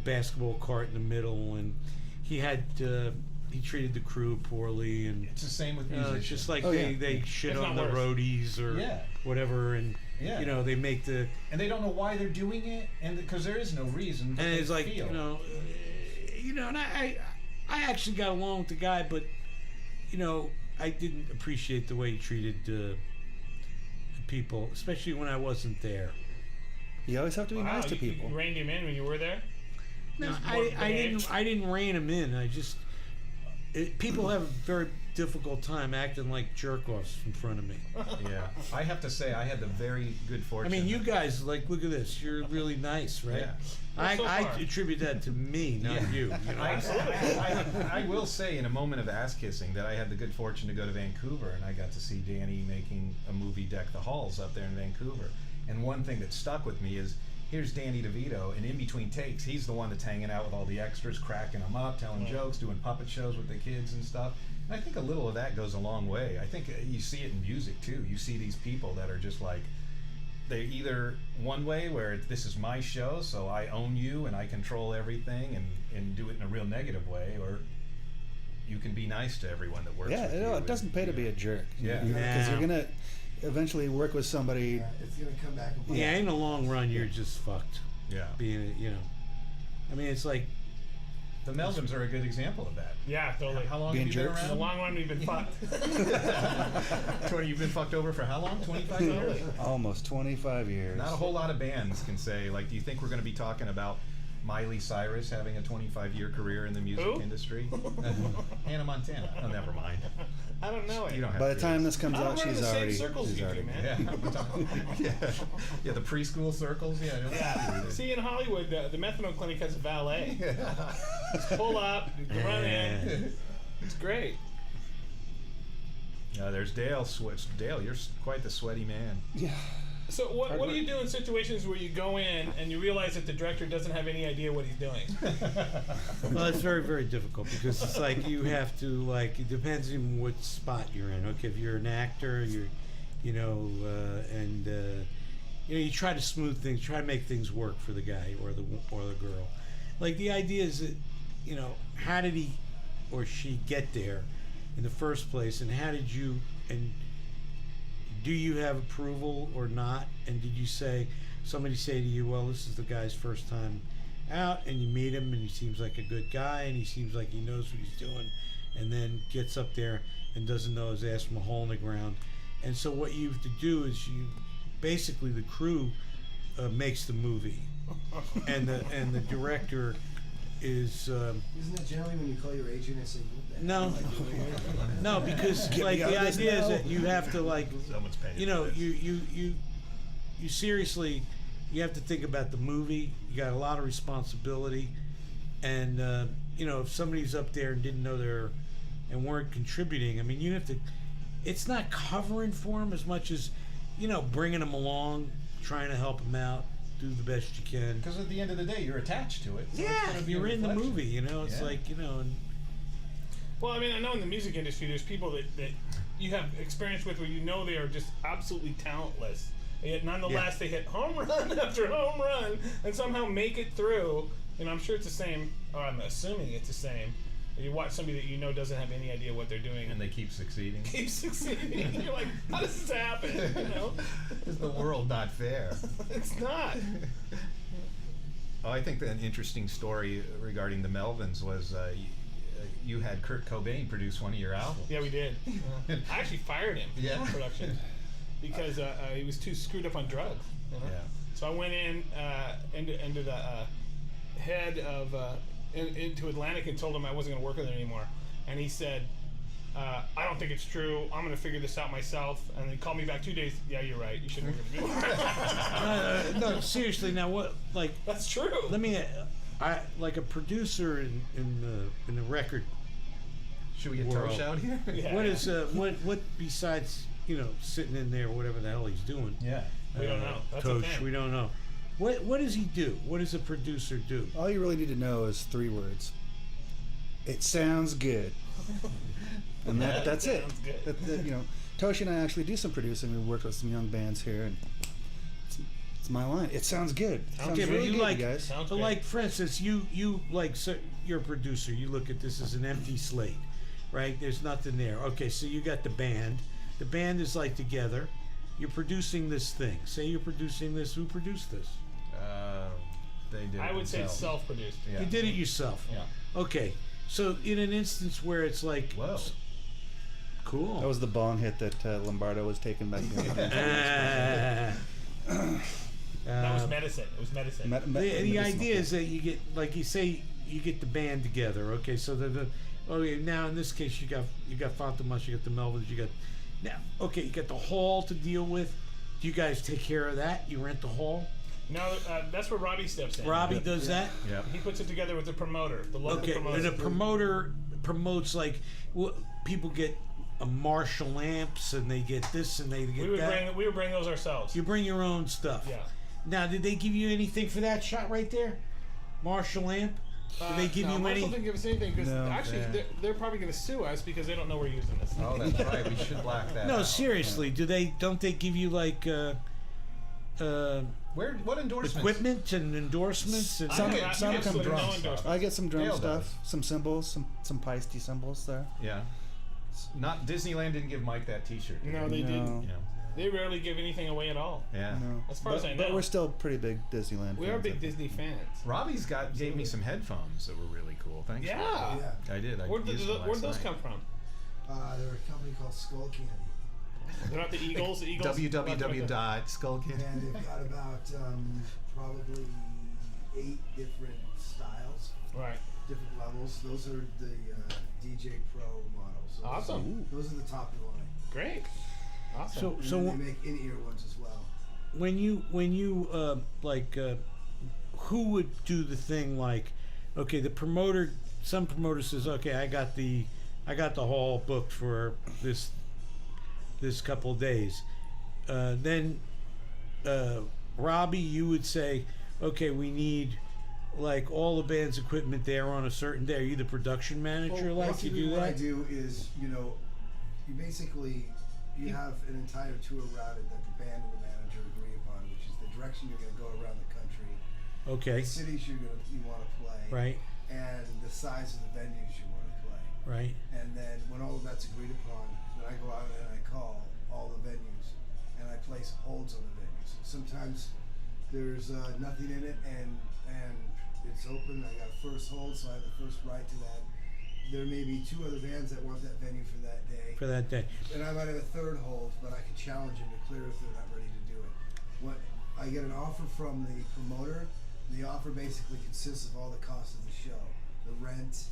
basketball court in the middle, and he had, he treated the crew poorly, and It's the same with musicians. it's just like Oh, they shit It's on not the worse. roadies or whatever, and they make the and they don't know why they're doing it, and because there is no reason. But and they it's like feel. and I actually got along with the guy, but I didn't appreciate the way he treated people, especially when I wasn't there. You always have to be nice to people. You reined him in when you were there? No, I didn't rein him in. I just people have a very difficult time acting like jerk-offs in front of me. Yeah, I have to say I had the very good fortune. I mean, you guys, like, look at this. You're really nice, right? Yeah. I so far. attribute that to me, not you. I will say, in a moment of ass kissing, that I had the good fortune to go to Vancouver, and I got to see Danny making a movie, Deck the Halls, up there in Vancouver. And one thing that stuck with me is, here's Danny DeVito, and in between takes, he's the one that's hanging out with all the extras, cracking them up, telling jokes, doing puppet shows with the kids and stuff. And I think a little of that goes a long way. I think you see it in music too. You see these people that are just like, they're either one way where this is my show, so I own you and I control everything, and do it in a real negative way, or you can be nice to everyone that works with you. It doesn't pay to be a jerk. Yeah. Because you're gonna eventually work with somebody. It's gonna come back. And bite. Yeah, in the long run, you're just fucked. Yeah. Being, I mean, it's like The Melvins are a good example of that. Yeah, totally. How long Being have you been jerks? In the around? long run, we've been fucked. 20, you've been fucked over for how long? 25 years? Almost 25 years. Not a whole lot of bands can say, like, do you think we're going to be talking about Miley Cyrus having a 25-year career in the music Who? industry? Hannah Montana. Oh, never mind. I don't know it. You don't have By the to time read this comes I don't out, run in she's the same already. circles she's you already. do, man. Yeah, the preschool circles. Yeah, I don't Yeah. See, in Hollywood, the methadone clinic has a valet. Just pull up, you can run in. It's great. There's Dale. Dale, you're quite the sweaty man. Yeah. So what do you do in situations where you go in and you realize that the director doesn't have any idea what he's doing? Well, it's very, very difficult because it's like you have to, like, it depends on what spot you're in. Okay, if you're an actor, you try to smooth things, try to make things work for the guy or the girl. Like, the idea is that, how did he or she get there in the first place, and how did you, and do you have approval or not? And did you somebody say to you, well, this is the guy's first time out, and you meet him and he seems like a good guy and he seems like he knows what he's doing, and then gets up there and doesn't know his ass from a hole in the ground. And so what you have to do is basically the crew makes the movie, and the director is Isn't that generally when you call your agent and say, no, because Get like me out the of this idea is now. that you have to, like, Someone's paying. you seriously, you have to think about the movie. You got a lot of responsibility, and if somebody's up there and didn't know and weren't contributing, I mean, you have to. It's not covering for them as much as, bringing them along, trying to help them out, do the best you can. Because at the end of the day, you're attached to it. So it's Yeah, gonna be you're a in the reflection. movie. It's Yeah. like, and Well, I mean, I know in the music industry, there's people that you have experience with where you know they are just absolutely talentless. And yet, nonetheless, they hit home run after home run and somehow make it through. And I'm sure it's the same, or I'm assuming it's the same. You watch somebody that you know doesn't have any idea what they're doing. And they keep succeeding. Keep succeeding. You're like, how does this happen? You know? Is the world not fair? It's not. Oh, I think that an interesting story regarding the Melvins was you had Kurt Cobain produce one of your albums. Yeah, we did. I actually fired him from production because he was too screwed up on drugs. You know? Yeah. So I went in into the head of into Atlantic and told him I wasn't going to work with him anymore. And he said, I don't think it's true. I'm going to figure this out myself. And then called me back 2 days. Yeah, you're right. You shouldn't work with me. No, seriously. Now, what? Like, that's true. let me. I like a producer in the record. Should we get world. Tosh out here? Yeah. What is what besides sitting in there, whatever the hell he's doing? Yeah. We don't know. That's Tosh, okay. we don't know. What does he do? What does a producer do? All you really need to know is 3 words. It sounds good. And that's it. Sounds good. Toshi and I actually do some producing. We worked with some young bands here, and it's my line. It sounds good. Sounds Okay, but really you good, like, you guys. Sounds but good. like for instance, you like, so you're a producer. You look at this as an empty slate, right? There's nothing there. Okay, so you got the band. The band is like together. You're producing this thing. Say you're producing this. Who produced this? They did. I would say it's themselves. self-produced. Yeah. You did it yourself. Yeah. Okay, so in an instance where it's like, Whoa. cool. That was the bong hit that Lombardo was taking back then. That was medicine. It was medicine. The idea is that you get, like you say, you get the band together. Okay, so now in this case you got Fantômas, you got the Melvins, you got the hall to deal with. Do you guys take care of that? You rent the hall? No, that's where Robby steps in. Robbie does that? Yeah. He puts it together with the promoter, the local Okay, promoter. and the promoter promotes, like, people get Marshall amps and they get this and they get that. We would bring those ourselves. You bring your own stuff. Yeah. Now, did they give you anything for that shot right there? Marshall amp? Did they give you Marshall any? didn't give us anything because No. actually Yeah. they're probably going to sue us because they don't know we're using this. Oh, that's right. We should black that No, out. seriously. Don't they give you like What endorsements? equipment and endorsements? And Some- Some come absolutely no drums. endorsement. I get some drum Dale stuff, does. some cymbals, some Peisty cymbals there. Yeah. Not Disneyland didn't give Mike that T-shirt. did No, they? they didn't. You know. They rarely give anything away at all. Yeah. No. As far as I know. But we're still pretty big Disneyland We are fans, big I think. Disney fans. Robbie's gave me some headphones that were really cool. Thanks. Yeah. Yeah. I did. I Where'd used them those last night. come from? They're a company called Skull Candy. They're not the Eagles. The Eagles. www.skullkid. And they've got about probably 8 different styles, Right. different levels. Those are the DJ Pro models. So Awesome. Those are the top of the line. Great. Awesome. So And then they make in-ear ones as well. when you who would do the thing like, okay, the promoter, some promoter says, okay, I got the hall booked for this couple of days. Then Robbie, you would say, okay, we need like all the band's equipment there on a certain day. Are you the production manager? Well, Like you basically do what I that? do is, you basically have an entire tour routed that the band and the manager agree upon, which is the direction you're going to go around the country, Okay, the cities you want to play, right, and the size of the venues you want to play. right. And then when all of that's agreed upon, then I go out and I call all the venues and I place holds on the venues. Sometimes there's nothing in it and it's open. I got a first hold, so I have the first right to that. There may be 2 other bands that want that venue for that day. For that day. And I might have a third hold, but I can challenge them to clear if they're not ready to do it. What I get an offer from the promoter. The offer basically consists of all the costs of the show: the rent,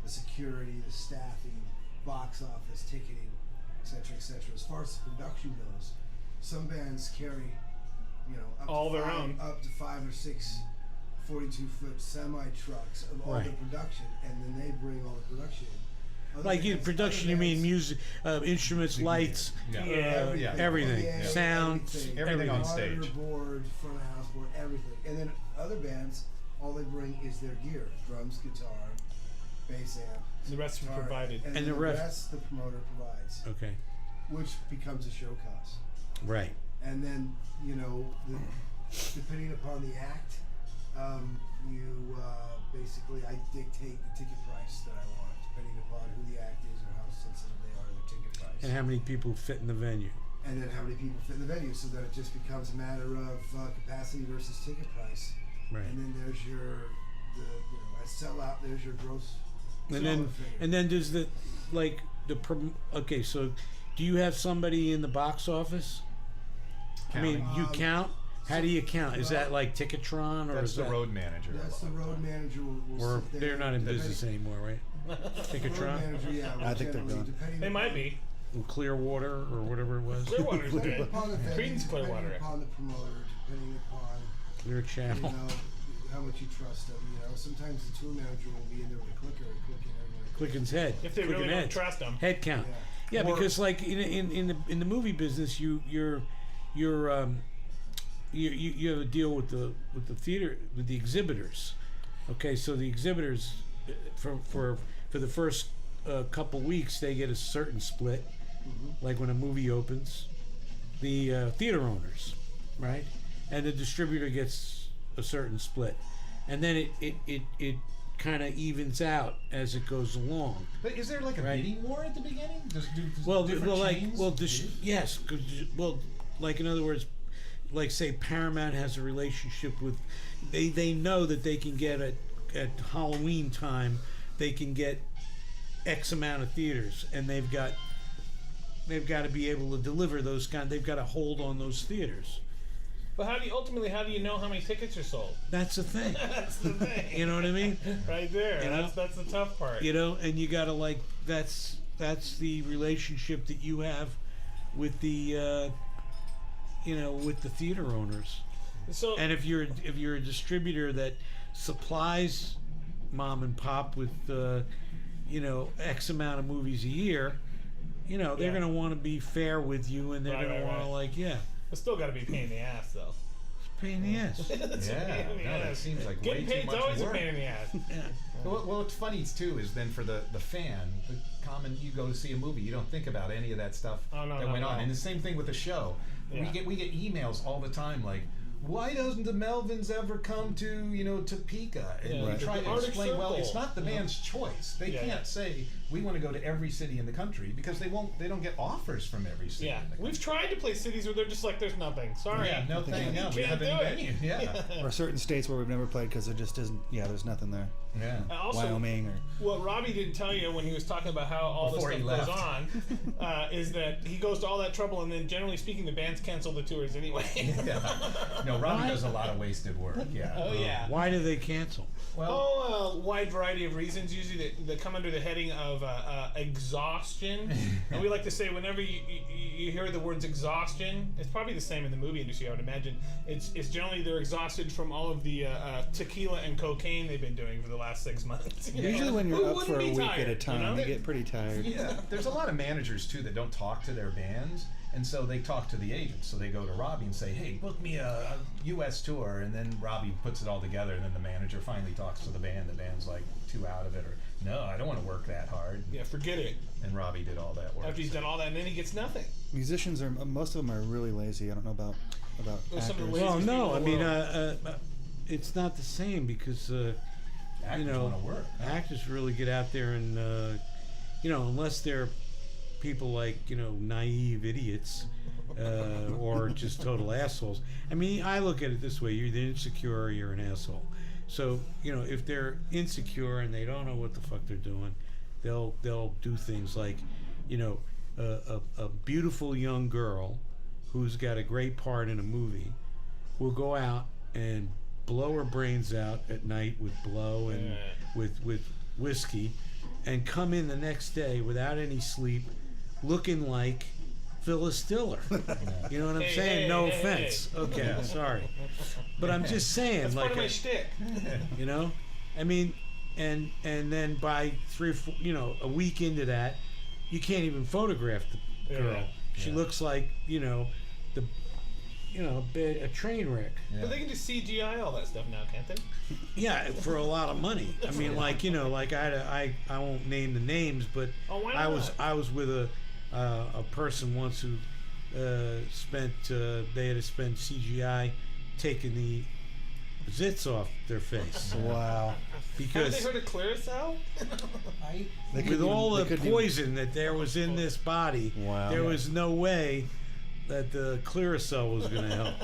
the security, the staffing, box office, ticketing, etc., etc. As far as the production goes, some bands carry, up All to their five, own. up to 5 or 6 42-foot semi trucks of all the Right. production, and then they bring all the production in. Other Like in bands- production, other you mean bands- music, instruments, lights, Yeah. everything, Yeah, sound, Everything on monitor stage. board, front of house board, everything. And then other bands, all they bring is their gear: drums, guitar, bass amp, The rest are guitar, provided. and, And the the rest- rest the promoter provides, Okay. which becomes a show cost. Right. And then, depending upon the act, basically I dictate the ticket price that I want, depending upon who the act is or how sensitive they are to the ticket price. And how many people fit in the venue? And then how many people fit in the venue, so that it just becomes a matter of capacity versus ticket price. Right. And then there's at sellout, there's your gross. And dollar figure. then does okay, so do you have somebody in the box office? I mean, Counting. you count? How do you count? Is well, that like Ticketron or That's is the that road manager. That's the road manager will or sit there. they're not in depending- business anymore, right? Road Ticketron? manager, yeah. I think they're generally, gone. depending They might upon- be. In Clearwater or whatever it was? Clearwater's Depending good. upon the venue, Creed's Clearwater. depending upon the promoter, depending upon Clear Channel. how much you trust them. Sometimes the tour manager will be in there with a clicker and clicking everyone. Clicking's head. If they Clicking really don't heads. trust them. Head count. Yeah. Yeah, Or- because like in the movie business, you have a deal with the theater, with the exhibitors. Okay, so the exhibitors for the first couple weeks they get a certain split, like when a movie opens. The theater owners, right, and the distributor gets a certain split, and then it kind of evens out as it goes along. But is there like a Right. bidding war at the beginning? Does Well, different chains? yes, 'cause well, like in other words, like say Paramount has a relationship with, they know that they can get at Halloween time, they can get X amount of theaters, and they've got to be able to deliver those they've got to hold on those theaters. But how do you know how many tickets are sold? That's the thing. That's the thing. You know what I mean? Right there. You know? That's the tough part. And you gotta that's the relationship that you have with the with the theater owners. So And if you're a distributor that supplies mom and pop with X amount of movies a year, they're Yeah. gonna want to be fair with you, and they're Right, gonna right, want to it's still got to be a pain in the ass, though. pain in the ass. It's a Yeah, pain in the no, that ass. seems like Getting way too paid's much always work. a pain in the ass. Yeah. Well, what's funny too is then for the fan, the common, you go to see a movie, you don't think about any of that stuff Oh, no, that no, went on. no. And the same thing with the show. Yeah. We get emails all the time like, why doesn't the Melvins ever come to Topeka? And Yeah. we Right. try The to Arctic explain, well, it's Circle. not the band's choice. They Yeah, can't yeah. say we want to go to every city in the country because they don't get offers from every city. Yeah, in the we've tried to play cities where they're just like, there's nothing. Sorry. Yeah, no thing. You No, we can't have do any it. venue. Yeah. Or certain states where we've never played because there just isn't. Yeah, there's nothing there. Yeah. And also, Wyoming or what Robbie didn't tell you when he was talking about how all Before this he stuff goes left. on is that he goes to all that trouble, and then generally speaking, the bands cancel the tours anyway. Yeah. No, Robbie does a lot of wasted work. Yeah. Oh yeah. Why do they cancel? Well, A wide variety of reasons. Usually, they come under the heading of exhaustion. And we like to say, whenever you hear the words exhaustion, it's probably the same in the movie industry. I would imagine it's generally they're exhausted from all of the tequila and cocaine they've been doing for the last 6 months. usually when Who you're up wouldn't for a be week tired, at a time, you know? you get pretty tired. yeah, there's a lot of managers too that don't talk to their bands, and so they talk to the agents. So they go to Robbie and say, "Hey, book me a U.S. tour," and then Robbie puts it all together, and then the manager finally talks to the band. The band's like too out of it, or no, I don't want to work that hard. Yeah, forget it. And Robbie did all that work. After he's done all that, and then he gets nothing. Musicians are most of them are really lazy. I don't know about Well, some of the actors. lazy- Well, Laziest no, I people in mean, the it's not the same because Actors want to work. actors really get out there and unless they're people like naive idiots or just total assholes. I mean, I look at it this way: you're either insecure or you're an asshole. So if they're insecure and they don't know what the fuck they're doing, they'll do things like a beautiful young girl who's got a great part in a movie will go out and blow her brains out at night with blow and Yeah. with whiskey, and come in the next day without any sleep, looking like Phyllis Diller. You know what I'm Hey, saying? hey, No hey, offense. hey. Okay, Yeah. sorry, but I'm just saying, That's like part of my shtick. I mean, and then by 3 or 4, a week into that, you can't even photograph the girl. Yeah. She Yeah. looks like the a train wreck. Yeah. But they can just CGI all that stuff now, can't they? Yeah, for a lot of money. I mean, like I won't name the names, but Oh, why I not? was with a person once who they had to spend CGI taking the zits off their face Wow. Haven't because they heard of Clearasil? They with couldn't all even- they the couldn't even- poison that there was in this body, Wow. there was no way that the Clearasil was going to help.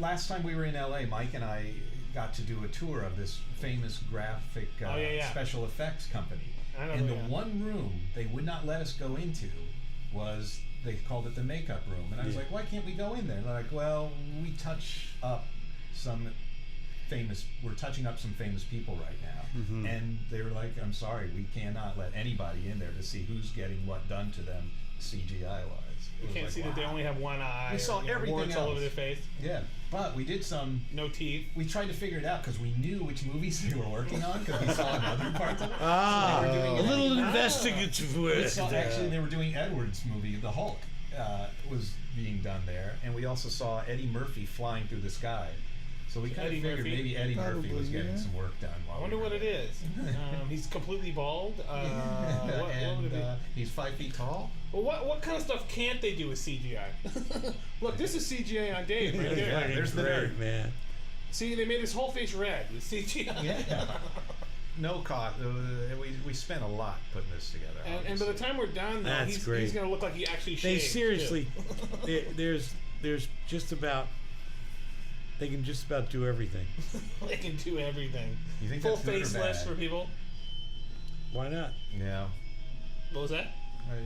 Last time we were in LA, Mike and I got to do a tour of this famous graphic special effects company. I know, And the yeah. one room they would not let us go into was, they called it the makeup room. And I was Yeah. like, why can't we go in there? And they're like, well, we touch up we're touching up some famous people right now. Mm-hmm. And they were like, I'm sorry, we cannot let anybody in there to see who's getting what done to them CGI wise. You can't see that they only have one eye. We saw everything warts all over else. their face. Yeah, but we did some. No teeth. We tried to figure it out because we knew which movies they were working on because we saw another parts of it. Ah, So they were doing a little it. investigative We work. saw, actually, they were doing Edward's movie, The Hulk, was being done there, and we also saw Eddie Murphy flying through the sky. So we kind of Eddie figured Murphy? maybe Eddie Murphy Probably, was getting yeah. some work done. I wonder what it is. He's completely bald. What would and it be? he's 5 feet tall. Well, what kind of stuff can't they do with CGI? Look, this is CGI on Dave right there. Yeah, there's the Great, nerd. man. See, they made his whole face red with CGI. Yeah. No cost. We spent a lot putting this together. And by the time we're done, though, That's he's great. going to look like he actually They shaved. seriously, there's just about, they can just about do everything. too. They can do everything. You think Full that's good or faceless bad? for people. Why not? Yeah. What was that?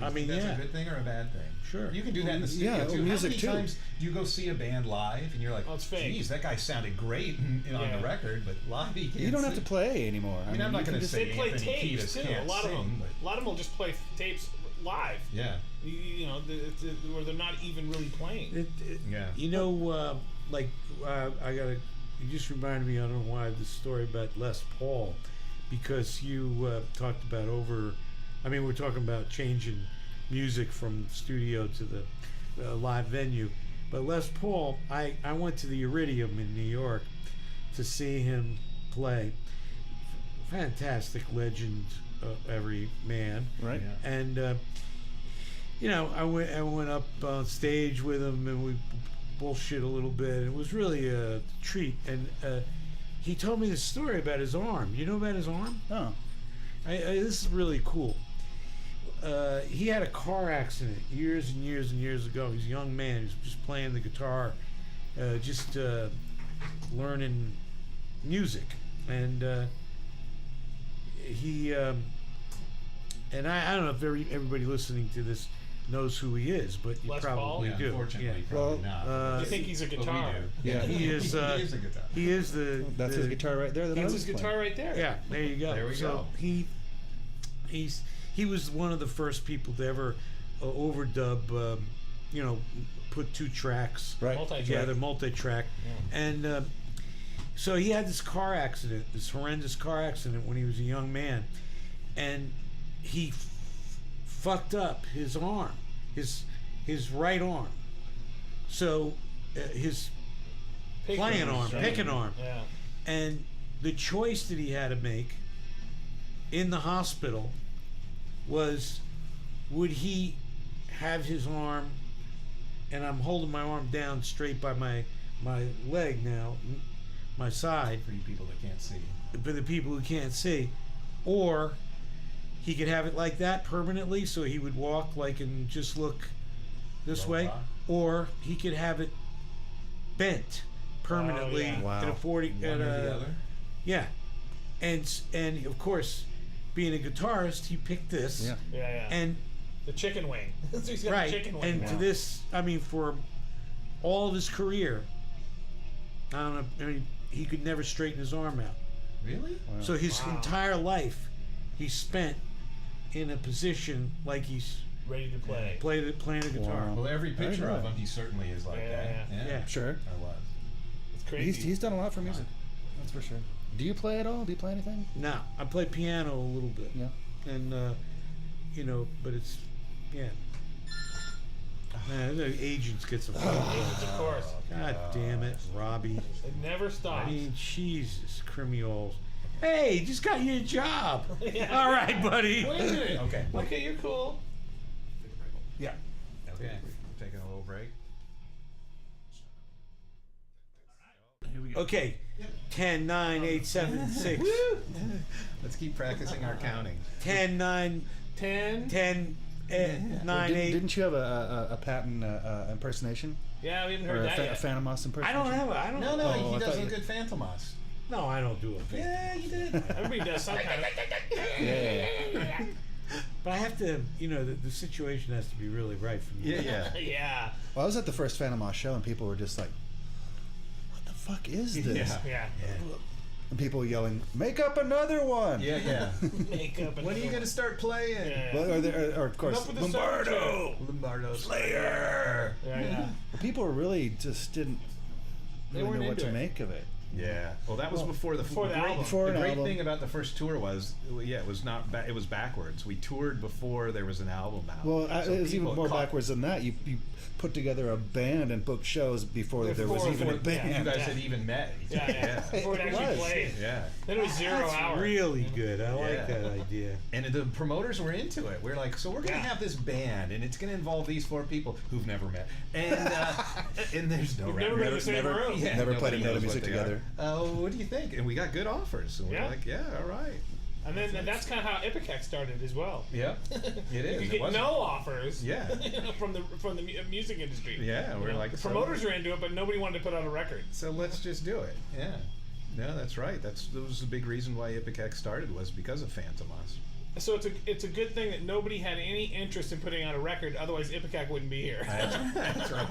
I mean, that's yeah. a good thing or a bad thing? Sure. You can do that in the studio Yeah, too. music How too. many times do you go see a band live and you're like, Oh, it's fake. geez, that guy sounded great on Yeah. the record, but live he can't You don't have sing." to play anymore. I mean, I'm not you going can to just- say They play Anthony tapes Kiedis too. can't A lot of sing, them. but A lot of them will just play tapes live. yeah. Where they're not even really playing. Yeah. You know, you just reminded me, I don't know why, the story about Les Paul, because you talked about we're talking about changing music from studio to the live venue. But Les Paul, I went to the Iridium in New York to see him play. Fantastic legend, every man. Right. Yeah. And I went up on stage with him, and we bullshit a little bit. It was really a treat. And he told me this story about his arm. You know about his arm? Oh. This is really cool. He had a car accident years and years and years ago. He was a young man. He was just playing the guitar, just learning music, and he and I don't know if everybody listening to this knows who he is, but you Les Paul? probably Yeah, do. unfortunately, Yeah. probably Well, not. You think he's a But we guitar? do. Yeah. He is. he is a guitar. He is the. That's his guitar right there. That I That's was his guitar playing. right there. Yeah, there you go. There we so go. he was one of the first people to ever overdub. Put two tracks Right. Multi-track. together, multi-track, and so he had this car accident, this horrendous car accident when he was a young man, and he fucked up his arm, his right arm. So his playing arm, picking arm. Yeah. And the choice that he had to make in the hospital was, would he have his arm, and I'm holding my arm down straight by my leg now, my side, For you people that can't see. for the people who can't see, or he could have it like that permanently, so he would walk like and just look this way, Robot. or he could have it bent permanently yeah. Wow. at a 40 One at or a, the other. yeah, and of course, being a guitarist, he picked this, Yeah. Yeah. and The chicken wing. So he's got right, the chicken wing. and now. to this, I mean, for all of his career, I don't know, I mean, he could never straighten his arm out. Really? So his Wow. entire life, he spent in a position like he's ready to play. playing a guitar. Wow. Well, every picture I of know. him, he certainly is like Yeah, that. yeah. Sure. I was. It's crazy. He's done a lot for music. That's for sure. Do you play at all? Do you play anything? No, I play piano a little bit, Yeah. and but it's yeah. The agents get some. Agents, of course. God damn it, Robby. It never stops. I mean, Jesus, criminals. Hey, just got you a job. Yeah. All right, buddy. Wait a minute. Okay. Okay, you're cool. Yeah. Okay. We're taking a little break. Okay. 10, 9, 8, 7, 6. Let's keep practicing our counting. 10, 9, 10. 10, 9, 8. Didn't you have a Patton impersonation? Yeah, we haven't Or heard a, that yet. a Phantomos impersonation? I don't have a. I don't. No, Oh, he I does thought a you- good Phantomos. No, I don't do a thing. Yeah, you did. Everybody does some kind of. Yeah. But I have to, the situation has to be really right for me. Yeah. Yeah. Well, I was at the first Phantomos show, and people were just like, "What the fuck is this?" Yeah. And people were yelling, "Make up another one!" Yeah. Makeup. And When are you going to start playing? Yeah. Well, or of course, Enough with the Lombardo. Lombardo Slayer. Yeah. People really just didn't They really weren't know what into to it. make of it. Yeah. Well, that was before the Before the great, album. Before the an great album. thing about the first tour was, it was not. It was backwards. We toured before there was an album out. Well, So it was even people more caught- backwards than that. You put together a band and booked shows before there was even a Before- yeah. You band. guys had even met. Yeah. Before it It actually was. played. Yeah. Then it was 0 That's hours. really good. I Yeah. like that idea. And the promoters were into it. We're like, so we're going to Yeah. have this band, and it's going to involve these 4 people who've never met. And there's no We've never been in the same never- room. Yeah, Never played nobody a note of knows music what they are. together. What do you think? And we got good offers. And we're Yeah. like, yeah, all right. And then and that's kind of how Ipecac started as well. Yeah, it You is. could It get wasn't- no offers. Yeah. from the music industry. Yeah, we're like, the so- promoters are into it, but nobody wanted to put out a record. So let's just do it. Yeah. No, that's right. That was the big reason why Ipecac started was because of Fantômas. So it's a good thing that nobody had any interest in putting out a record. Otherwise, Ipecac wouldn't be here. That's right.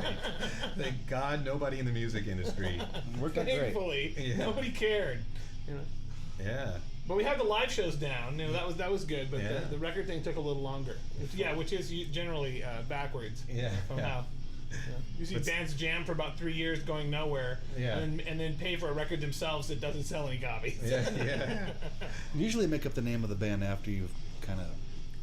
Thank God nobody in the music industry. Worked out great. Thankfully, Yeah. nobody cared. Yeah. But we had the live shows down. That was good. But Yeah. the record thing took a little longer. Which is generally backwards. Yeah, From yeah. how. You see But- bands jam for about 3 years, going nowhere, Yeah. and then pay for a record themselves that doesn't sell any copies. Yeah. Usually make up the name of the band after you've kind of.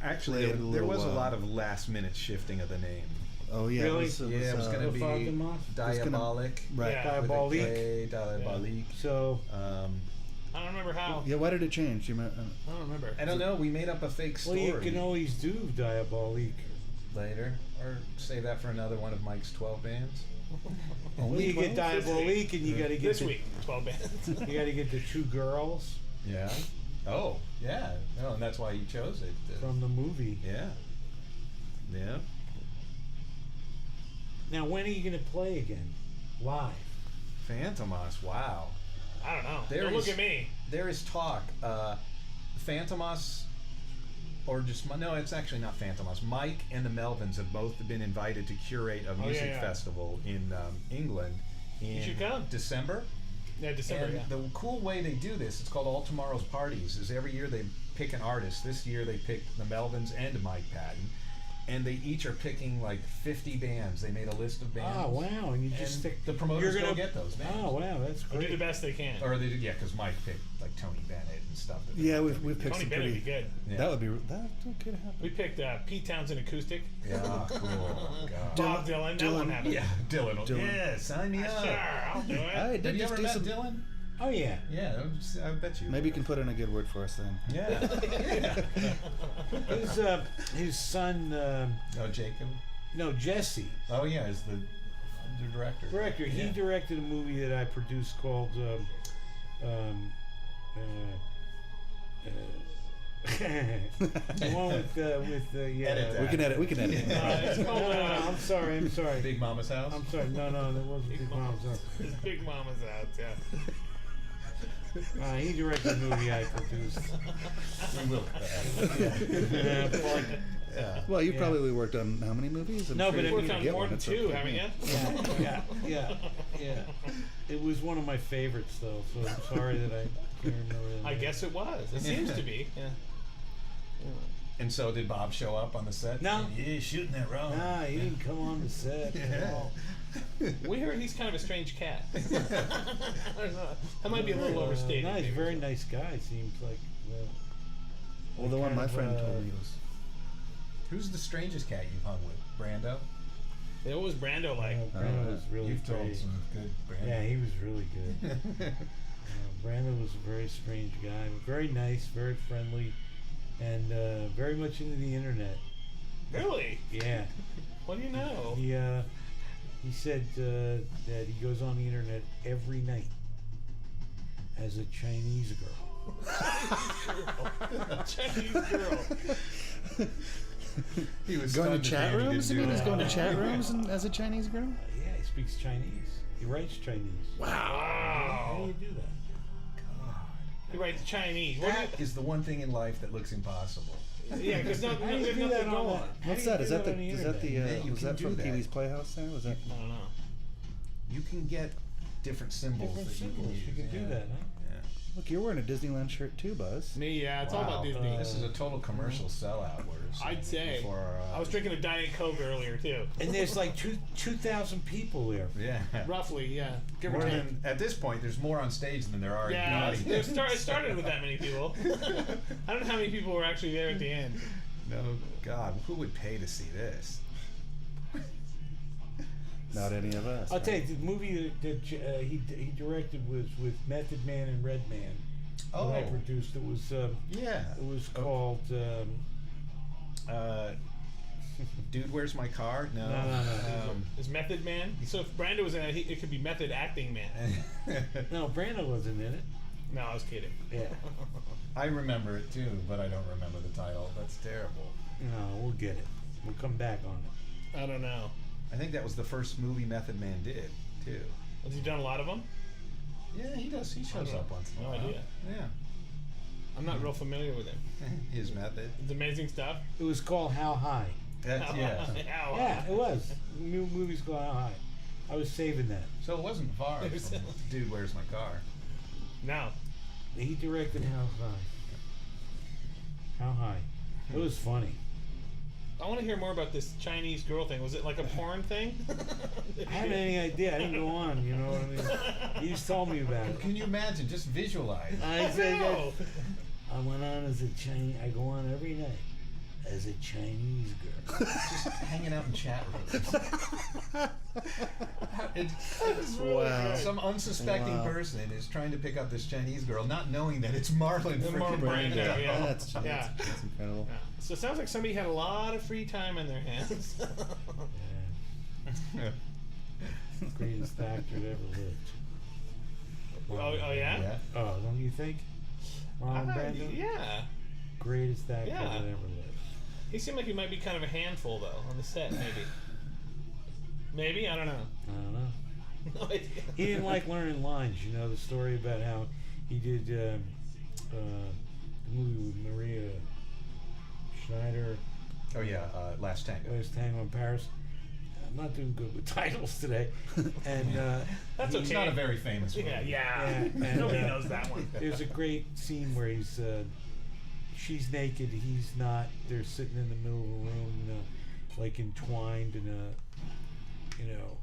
Actually, Played a there little was a while. lot of last-minute shifting of the name. Oh yeah. Really? It was, It was going to be Fantômas? Diabolic. Right. Yeah. with a Diabolique. K, Diabolique. So, I don't remember how. Yeah. Why did it change? You meant, I don't remember. I don't know. We made up a fake well, story you can always do Diabolique. later, or save that for another one of Mike's 12 bands. Well, you get 12? Diabolique, and you got to get This week, 12 bands. You got to get the 2 girls Yeah. Oh, yeah. No, and that's why you chose it. from the movie. Yeah. Yeah. Now, when are you going to play again? Live. Fantômas. Wow. I don't know. There Don't look is- at me. There is talk. Fantômas, or just no, it's actually not Fantômas. Mike and the Melvins have both been invited to curate a music yeah. festival in England in should come. December. Yeah, December. And Yeah. the cool way they do this, it's called All Tomorrow's Parties, is every year they pick an artist. This year they picked the Melvins and Mike Patton. And they each are picking like 50 bands. They made a list of bands. Oh, wow. And you just And stick. the promoters you're go gonna get those bands. Oh, wow. That's They'll do the great. best they can. Or they, yeah, because Mike picked like Tony Bennett and stuff. that yeah, they- we've picked Tony some Bennett would pretty. be good. Yeah. That would could happen. We picked Pete Townsend acoustic. Yeah, cool. God. Bob Dylan. That Dylan. one happened. Yeah, Dylan. Dylan. Yeah, sign me up. Sure, I'll do it. I did Have you just ever do met some. Dylan? Oh, yeah. Yeah, I bet you. Maybe you can put in a good word for us then. Yeah. His son, Oh, Jacob. no, Jesse, Oh, yeah, is the director. director. He Yeah. directed a movie that I produced called the one with yeah. Edit that. We can edit. We can edit. It's No, called no, no, I'm sorry. I'm sorry. Big Mama's house. I'm sorry. No, that wasn't Big Mom's House. His Big Mama's out. Yeah. He directed a movie I produced. We will. Yeah. Well, you probably worked on how many movies? No, but You it- worked you on get more one, than it's 2, okay. haven't you? Yeah. It was one of my favorites, though. So I'm sorry that I can't remember. the I name. guess it was. It seems to be. Yeah. And so did Bob show up on the set? No. Yeah, shooting that wrong. Nah, he didn't come on the set at all. We heard he's kind of a strange cat. I don't know. That might be a little overstated. No, he's a maybe. very nice guy. Seems like. Well, the one kind my of, friend told me was. Who's the strangest cat you've hung with? Brando? Yeah, what was Brando like? Brando was really You've told great. some good Brando. Yeah, he was really good. Brando was a very strange guy, but very nice, very friendly, and very much into the internet. Really? Yeah. What do you know? He said that he goes on the internet every night as a Chinese girl. Chinese girl. He was Going to stunned that chat Danny rooms? I didn't mean, do he's that. going to chat rooms as a Chinese girl? Yeah, he speaks Chinese. He writes Chinese. How do Wow. you do that? He writes Chinese. What That is the one thing in life that looks impossible. yeah, because How do you there's do nothing that going on on. that? What's How that? do Is you that do the? on Is that the? Yeah, you Was can that do from that. Pee Wee's Playhouse? There was that? I don't know. You can get different symbols Different that symbols. you You can use. can do that, huh? Yeah. Look, you're wearing a Disneyland shirt too, Buzz. Me, yeah, it's all about Wow. Disney. This is a total commercial sellout. I'd say. Before our eyes. I was drinking a Diet Coke earlier too. And there's like 2,000 people there. Yeah. Roughly, yeah. Give or More take. than at this point, there's more on stage than there are. in the Yeah, audience. it started with that many people. I don't know how many people were actually there at the end. No, God, who would pay to see this? Not any of us. I'll right? tell you, the movie that he directed was with Method Man and Redman. Oh. That I produced. It was Yeah. called. Dude, where's my car? No. No. Is Method Man? So if Brando was in it, it could be Method Acting Man. No, Brando wasn't in it. No, I was kidding. Yeah. I remember it too, but I don't remember the title. That's terrible. No, we'll get it. We'll come back on it. I don't know. I think that was the first movie Method Man did, too. Has he done a lot of them? Yeah, he does. He shows up once in a No while. idea. Yeah. I'm not real familiar with him. His method. It's amazing stuff. It was called How High. That's, yeah. Ow. Yeah, it was. New movie's called How High. I was saving that. So it wasn't far from Dude, Where's My Car? No. He directed How High. How High. It was funny. I want to hear more about this Chinese girl thing. Was it like a porn thing? I haven't any idea. I didn't go on. You know what I mean? You just told me about it. Can you imagine? Just visualize. I said No. that I went on as a Chinese. I go on every night as a Chinese girl. Just hanging out in chat rooms. Wow. Some unsuspecting Wow. person is trying to pick up this Chinese girl, not knowing that it's Marlon freaking Brando, Brando. yeah. That's incredible. Yeah. So it sounds like somebody had a lot of free time on their hands. Yeah, greatest actor that ever lived. Oh yeah? Yeah. Oh, don't you think? Marlon Brando? Yeah. Greatest actor Yeah. that ever lived. He seemed like he might be kind of a handful though on the set, maybe. Maybe? I don't know. I don't know. No idea. He didn't like learning lines. You know the story about how he did the movie with Maria Schneider, Oh yeah, Last Tango. Last Tango in Paris. I'm not doing good with titles today. And That's It's okay. not a very famous one. Yeah. Yeah, and, Nobody knows that one. there's a great scene where she's naked, he's not. They're sitting in the middle of a room, like entwined in a,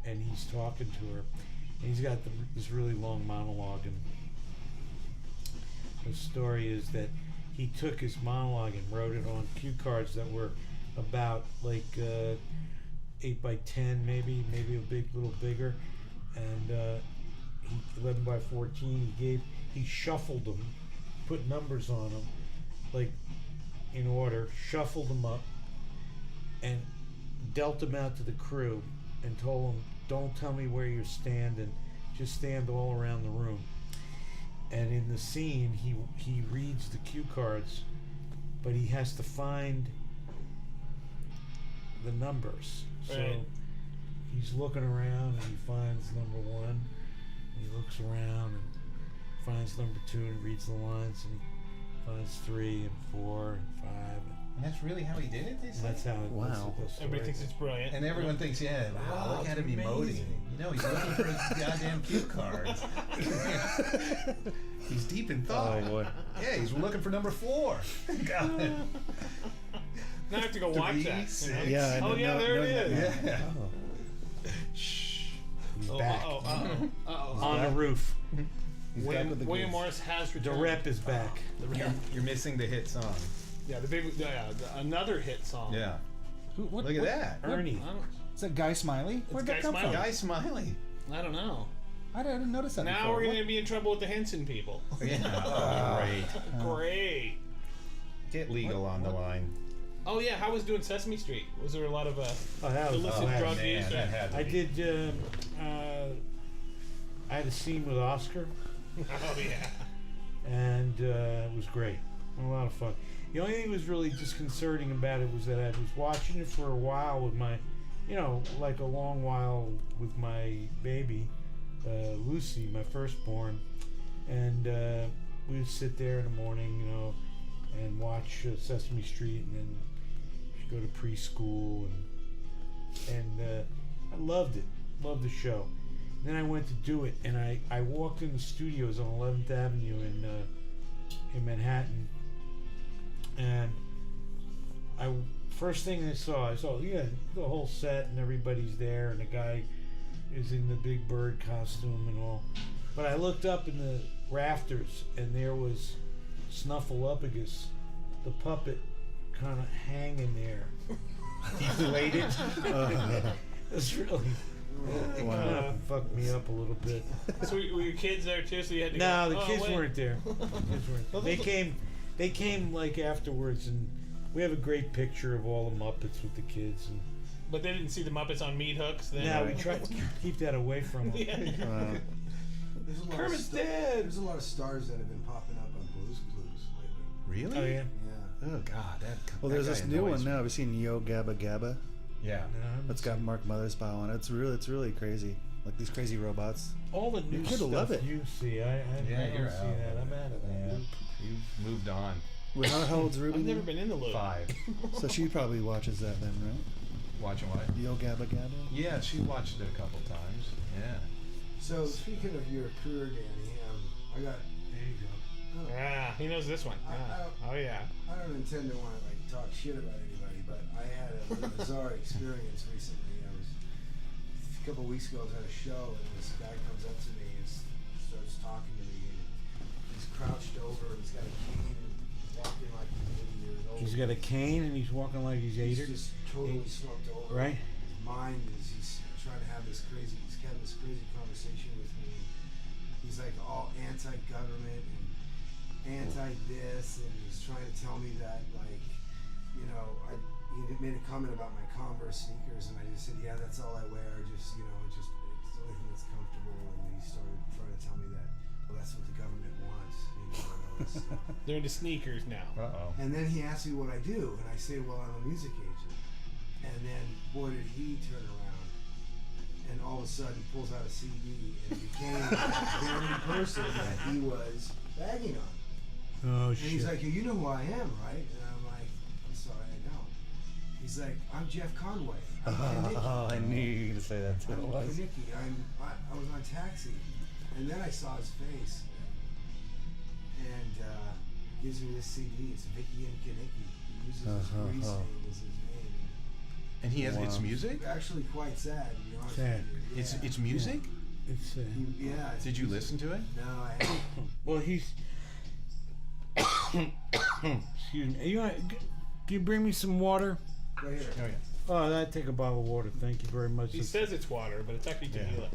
and he's talking to her, and he's got this really long monologue. And the story is that he took his monologue and wrote it on cue cards that were about like 8 by 10, maybe a little bigger, and 11 by 14. He shuffled them, put numbers on them, like in order, shuffled them up, and dealt them out to the crew, and told them, "Don't tell me where you're standing, just stand all around the room." And in the scene, he reads the cue cards, but he has to find the numbers. So Right. he's looking around and he finds number 1. And he looks around and finds number 2 and reads the lines, and he finds 3 and 4 and 5. And that's really how he did it, they And say? that's how. Wow. That's the story. Everybody thinks it's brilliant. And everyone thinks, yeah, wow, look at him emoting. You know, he's looking for his goddamn cue cards. He's deep in thought. Oh boy. Yeah, he's looking for number 4. God. Now I have to go watch 3, that. You know? 6. Yeah. Oh, yeah, there it is. Yeah. Oh. Shh. He's Oh, back uh-oh. on the roof. He's back with the William goods. Morris has The returned. rep is back. You're missing the hit song. Yeah, another hit song. Yeah. What, Look at that. Ernie. I don't- Is that Guy Smiley? Where'd that Guy come Smiley. from? Guy Smiley. I don't know. I didn't notice that Now before. we're going What? to be in trouble with the Henson people. Yeah. Oh, great. Great. Get legal on the line. Oh yeah, how was doing Sesame Street? Was there a lot of that was illicit bad. drug Man, use? that had to I be. did. I had a scene with Oscar, Oh yeah. and it was great. A lot of fun. The only thing that was really disconcerting about it was that I was watching it for a while with my, like a long while with my baby, Lucy, my firstborn, and we would sit there in the morning, and watch Sesame Street, and then she'd go to preschool, and I loved it, loved the show. And then I went to do it, and I walked in the studios on 11th Avenue in Manhattan, and first thing I saw the whole set, and everybody's there, and the guy is in the Big Bird costume and all. But I looked up in the rafters, and there was Snuffleupagus, the puppet, kind of hanging there, deflated. It's really. It kind of fucked me up a little bit. So were your kids there too? So you had to No, go, the "Oh, kids wait." weren't there. They came like afterwards, and we have a great picture of all the Muppets with the kids. And But they didn't see the Muppets on meat hooks then. now we try to keep that away from them. Yeah. There's a lot Kermit's of dead. There's a lot of stars that have been popping up on Blues Clues lately. Really? Oh yeah. Yeah. Oh God, that. Well, that there's guy this new annoys one me. now. Have you seen Yo Gabba Gabba? Yeah. It's got Mark Mothersbaugh on it. It's really crazy. Like these crazy robots. All the new Your kid will stuff love it. you see, I Yeah, don't you're see out. that. I'm out of that. Yeah. You've moved on. Well, how old's Ruby? I've never now? been in the loop. 5. So she probably watches that then, right? Watching what? Yo Gabba Gabba. Yeah, she watched it a couple times. Yeah. So speaking of your career, Danny, I got. There you go. Ah, he knows this one. Ah. Oh yeah. I don't intend to want to talk shit about anybody, but I had a bizarre experience recently. I was a couple of weeks ago. I was at a show, and this guy comes up to me and starts talking to me. And he's crouched over. And he's got a cane, walking like he's 80 years old. He's got a cane and he's walking like he's 80. He's just totally slumped over. Right. His mind is he's trying to have this crazy. He's having this crazy conversation with me. He's like all anti-government and anti-this, and he's trying to tell me that he made a comment about my Converse sneakers, and I just said, yeah, that's all I wear. Just it's the only thing that's comfortable. And he started trying to tell me that, well, that's what the government wants. And all this stuff. They're into sneakers now. Uh-oh. And then he asked me what I do, and I say, well, I'm a music agent. And then, boy, did he turn around, and all of a sudden pulls out a CD, and it became that very person that he was bagging on. Oh And shit. he's like, you know who I am, right? And I'm like, I'm sorry, I don't. He's like, I'm Jeff Conway. I'm Kaniki. Oh, I knew you were gonna say that too. I'm Kaniki. I was on Taxi. And then I saw his face, and he gives me this CD. It's Vicky and Kaniki. He uses his Grease name as his name. And he has it's music. It's actually quite sad, to be honest Sad. with you. It's Yeah. it's music. It's Yeah. it's Did you music. listen to it? No, I haven't. well, he's. Excuse me. Can you bring me some water? Right here. Oh yeah. Oh, I'd take a bottle of water. Thank you very much. He says it's water, but it's actually tequila.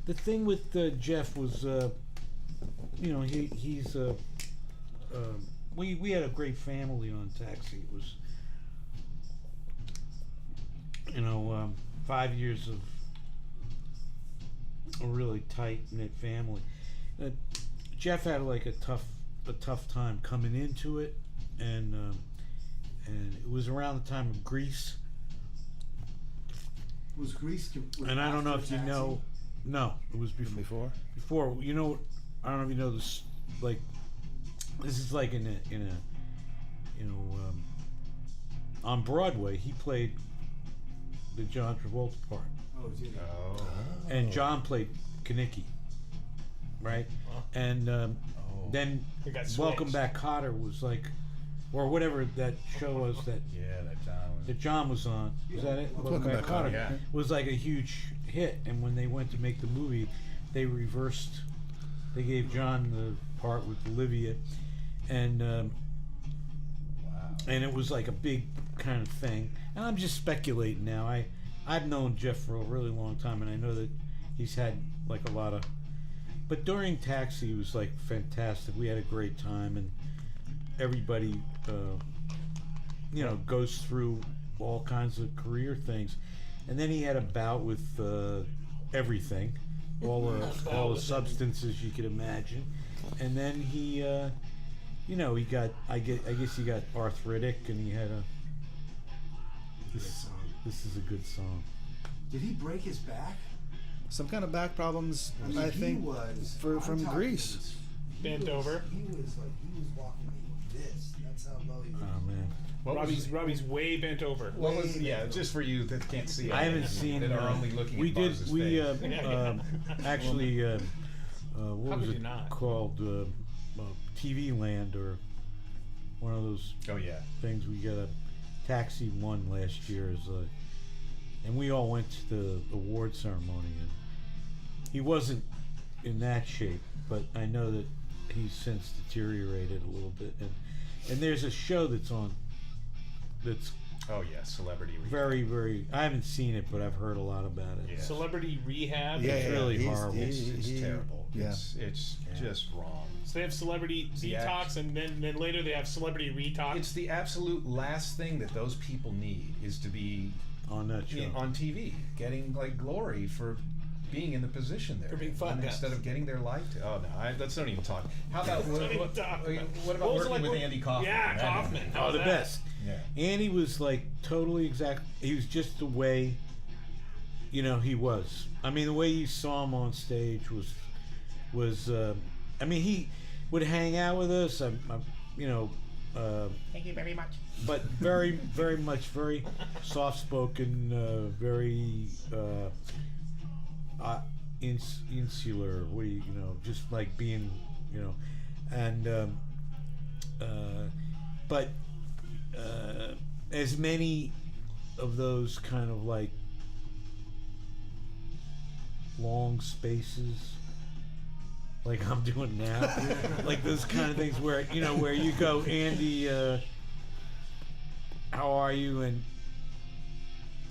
The thing with Jeff was, he's we had a great family on Taxi. It was, 5 years of a really tight knit family. Jeff had like a tough time coming into it, and it was around the time of Grease. Was Grease? And I don't know if you Taxi? know. No, it was before. Before, I don't know if you know this. Like, this is like in a on Broadway. He played the John Travolta part, Oh, did he? Oh. and John played Kaniki, right? And then It got Welcome switched. Back, Kotter was like, or whatever that show was that Yeah, that John was. John was on. Was that it? Welcome Back, Kotter. Yeah. Was like a huge hit, and when they went to make the movie, they reversed. They gave John the part with Olivia, and and it was like a big kind of thing. And I'm just speculating now. I I've known Jeff for a really long time, and I know that he's had like a lot of. But during Taxi, it was like fantastic. We had a great time, and everybody, goes through all kinds of career things. And then he had a bout with everything, all the substances you could imagine. And then he, he got, I guess he got arthritic, and he had a. This is a good song. Did he break his back? Some kind of back problems, I He think, was. from I'm talking Greece. Bent over. He was walking like this. That's how low he was. Oh man. Robbie's way bent over. What was just for you that can't see? I haven't seen. That are only looking we at did. Buzz's We face. actually. What How was could it you not? called? TV Land or one of those Oh yeah. things. We got a Taxi won last year and we all went to the award ceremony, and he wasn't in that shape, but I know that he's since deteriorated a little bit, and there's a show that's on that's Oh yeah, Celebrity Rehab. very, very, I haven't seen it, but I've heard a lot about it. Yeah. Celebrity Rehab. Yeah, It's really he's- horrible. It's terrible. Yeah. It's just wrong. So they have Celebrity Detox, and then later they have Celebrity Retox. It's the absolute last thing that those people need is to be On that show. on TV, getting like glory for being in the position there, For being fun guys. instead of getting their life. Let's don't even talk. How about what Don't even talk. about What was it working like with work- Andy Kaufman? Yeah, That- Kaufman. Oh, the How's that? best. Yeah. Andy was like totally exact. He was just the way, he was. I mean, the way you saw him on stage was. I mean, he would hang out with us. Thank you very much. But very, very much, very soft-spoken, very insular. What do just like being, and but. As many of those kind of like long spaces like I'm doing now, like those kind of things where where you go, Andy, how are you? And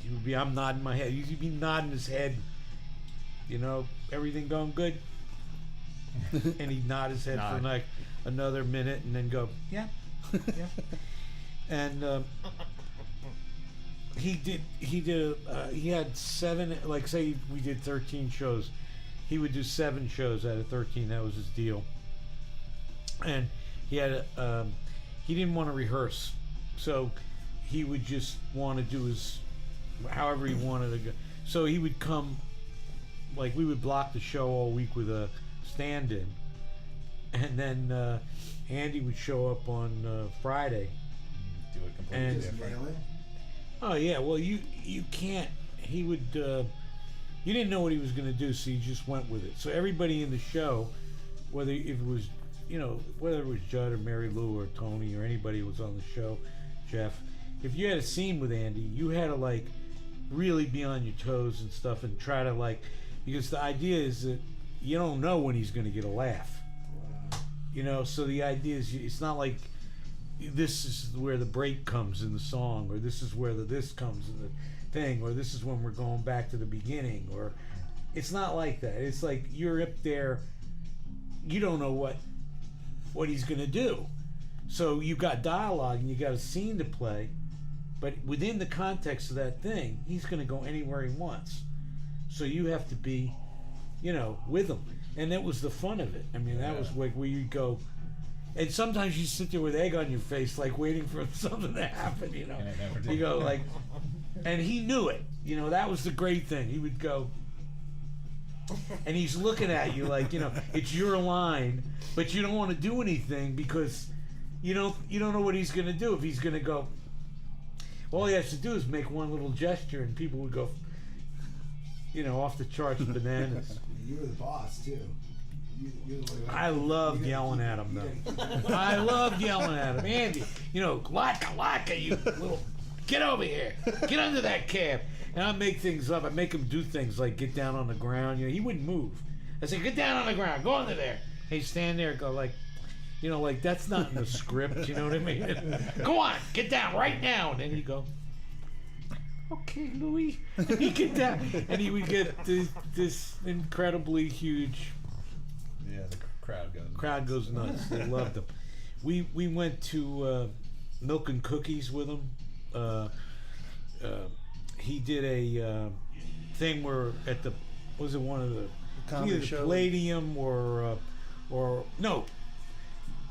he would be, I'm nodding my head. He'd be nodding his head, everything going good, and he'd nod his head for like another minute, and then go, yeah. And he had 7, like say we did 13 shows, he would do 7 shows out of 13. That was his deal. And he had he didn't want to rehearse, so he would just want to do his however he wanted to go. So he would come, like we would block the show all week with a stand-in, and then Andy would show up on Friday. Do it completely And- Just different. nail it. Oh yeah, well you can't. He would. You didn't know what he was going to do, so you just went with it. So everybody in the show, whether it was Judd or Mary Lou or Tony or anybody who was on the show, Jeff, if you had a scene with Andy, you had to like really be on your toes and stuff and try to like, because the idea is that you don't know when he's going to get a laugh. So the idea is it's not like this is where the break comes in the song, or this is where this comes in the thing, or this is when we're going back to the beginning, or it's not like that. It's like you're up there, you don't know what he's gonna do, so you got dialogue and you got a scene to play, but within the context of that thing, he's gonna go anywhere he wants, so you have to be with him. And that was the fun of it. I mean, that was like where you go. And sometimes you sit there with egg on your face, like waiting for something to happen, And it never did. You go like, and he knew it. That was the great thing. He would go, and he's looking at you like, it's your line, but you don't want to do anything because you don't know what he's going to do. If he's going to go, all he has to do is make one little gesture, and people would go, off the charts bananas. You were the boss too. You're the one- I loved you gotta yelling keep- at him, you though. gotta keep- I loved yelling at him. Andy, Laka, you little, get over here. Get under that cab. And I make things up. I make him do things like get down on the ground. He wouldn't move. I say, get down on the ground. Go under there. He'd stand there and go like, like that's not in the script. You know what I mean? Go on, get down right now. And then he'd go. okay, Louis. He'd get down, and he would get this incredibly huge. Yeah, the crowd goes nuts. They loved him. We went to Milk and Cookies with him. He did a thing where at the was it one of the Comedy either the show? Palladium or no,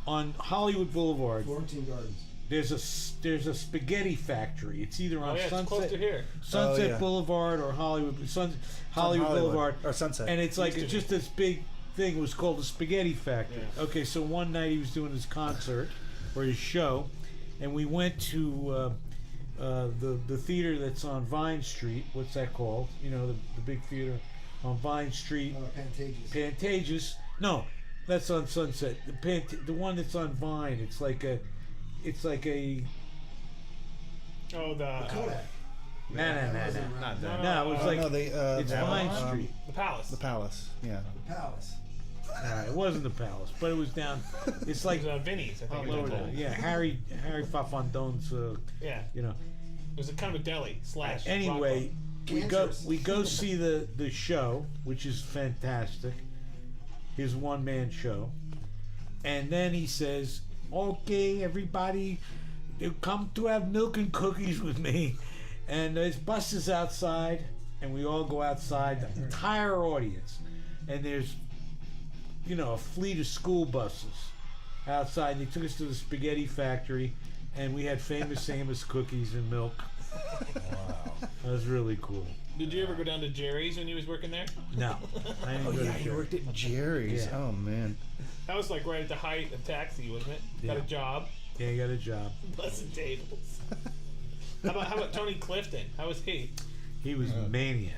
on Hollywood Boulevard. Florentine Gardens. There's a spaghetti factory. It's either on it's close Sunset to here. Boulevard or Hollywood Boulevard, or Sunset. and it's like it's just this big thing. It was called the Spaghetti Factory. Yeah. Okay, so one night he was doing his concert or his show, and we went to the theater that's on Vine Street. What's that called? You know, the big theater on Vine Street. Pantages. Pantages. No, that's on Sunset. The one that's on Vine. It's like a. Oh, the Kodak. No. Not that. No, it was like it's Avalon? Vine Street. the Palace. The Palace. Yeah. The Palace. It wasn't the Palace, but it was down. It's like It was Vinny's, I think. lower down. Yeah, Harry Fafondone's. Yeah. You know. It was a kind of a deli / Anyway, Kansas. we go see the show, which is fantastic. His one-man show, and then he says, "Okay, everybody, you come to have milk and cookies with me." And his bus is outside, and we all go outside, the entire audience, and there's, you know, a fleet of school buses outside. They took us to the Spaghetti Factory, and we had Famous Amos cookies and milk. Wow. That was really cool. Did you ever go down to Jerry's when you was working there? No, I didn't Oh go to yeah, you Jerry. worked at Jerry's. Yeah. Oh man. That was like right at the height of taxi, wasn't it? Got a Yeah. job, Yeah, you got a job. bussing tables. How about Tony Clifton? How was he? He was a maniac.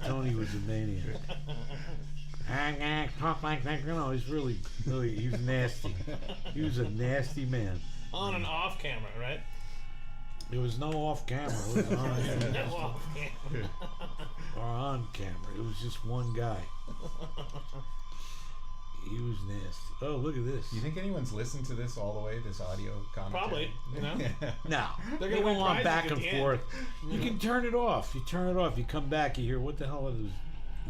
Tony was a maniac. Talk like that. You know, he's really, he was nasty. He was a nasty man. On and off camera, right? There was no off camera. It was on, No off camera. or on camera. It was just one guy. He was nasty. Oh, look at this. You think anyone's listened to this all the way? This audio commentary? Probably, you know? No, They're they gonna go win on prizes back at and the end. forth. You can turn it off. You turn it off. You come back. You hear what the hell are those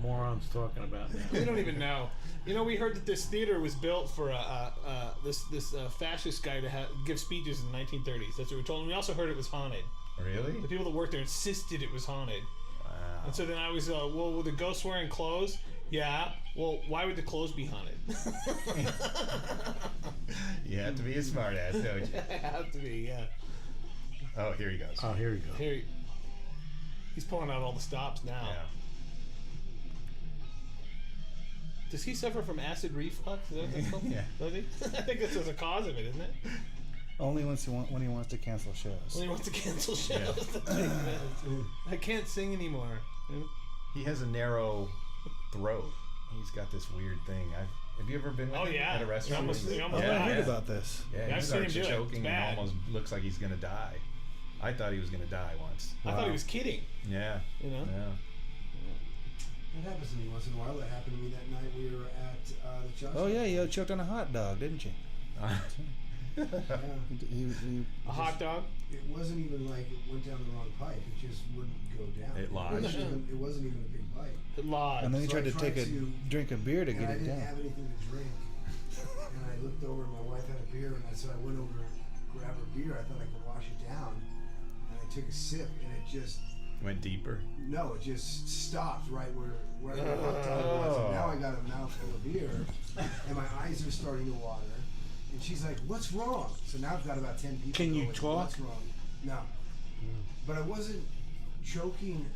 morons talking about now? We don't even know. You know, we heard that this theater was built for this fascist guy to give speeches in the 1930s. That's what we told him. We also heard it was haunted. Really? The people that worked there insisted it was haunted. Wow. And so then I was, well, were the ghosts wearing clothes? Yeah. Well, why would the clothes be haunted? You have to be a smartass, don't you? It have to be, yeah. Oh, here he goes. Oh, here we go. Here, he's pulling out all the stops now. Yeah. Does he suffer from acid reflux? Is that what that's called? Yeah. Does he? I think this is a cause of it, isn't it? Only when he wants to cancel shows. When he wants to cancel shows. I can't sing anymore. He has a narrow throat. He's got this weird thing. Have you ever been with Oh, him yeah. at a restaurant? He almost Oh, I died. heard about this. Yeah, Yeah, he I've seen him starts do it. It's choking and bad. almost looks like he's gonna die. I thought he was gonna die once. I thought he was kidding. Yeah. You know? Yeah. That happens to me once in a while. That happened to me that night we were at the Josh. Oh yeah, you choked on a hot dog, didn't you? Yeah. A hot dog? It wasn't even like it went down the wrong pipe. It just wouldn't go down. It lodged. It wasn't even a big pipe. It lodged. And then he So tried I to tried take a to- drink of beer to And get I it didn't down. have anything to drink. And I looked over, and my wife had a beer, and so I went over to grab her beer. I thought I could wash it down. And I took a sip, and it just, Went deeper. no, it just stopped right where the hot dog was. And now I got a mouthful of beer, and my eyes are starting to water. And she's like, "What's wrong?" So now I've got about 10 people. Can you going, talk? What's wrong? No. But I wasn't choking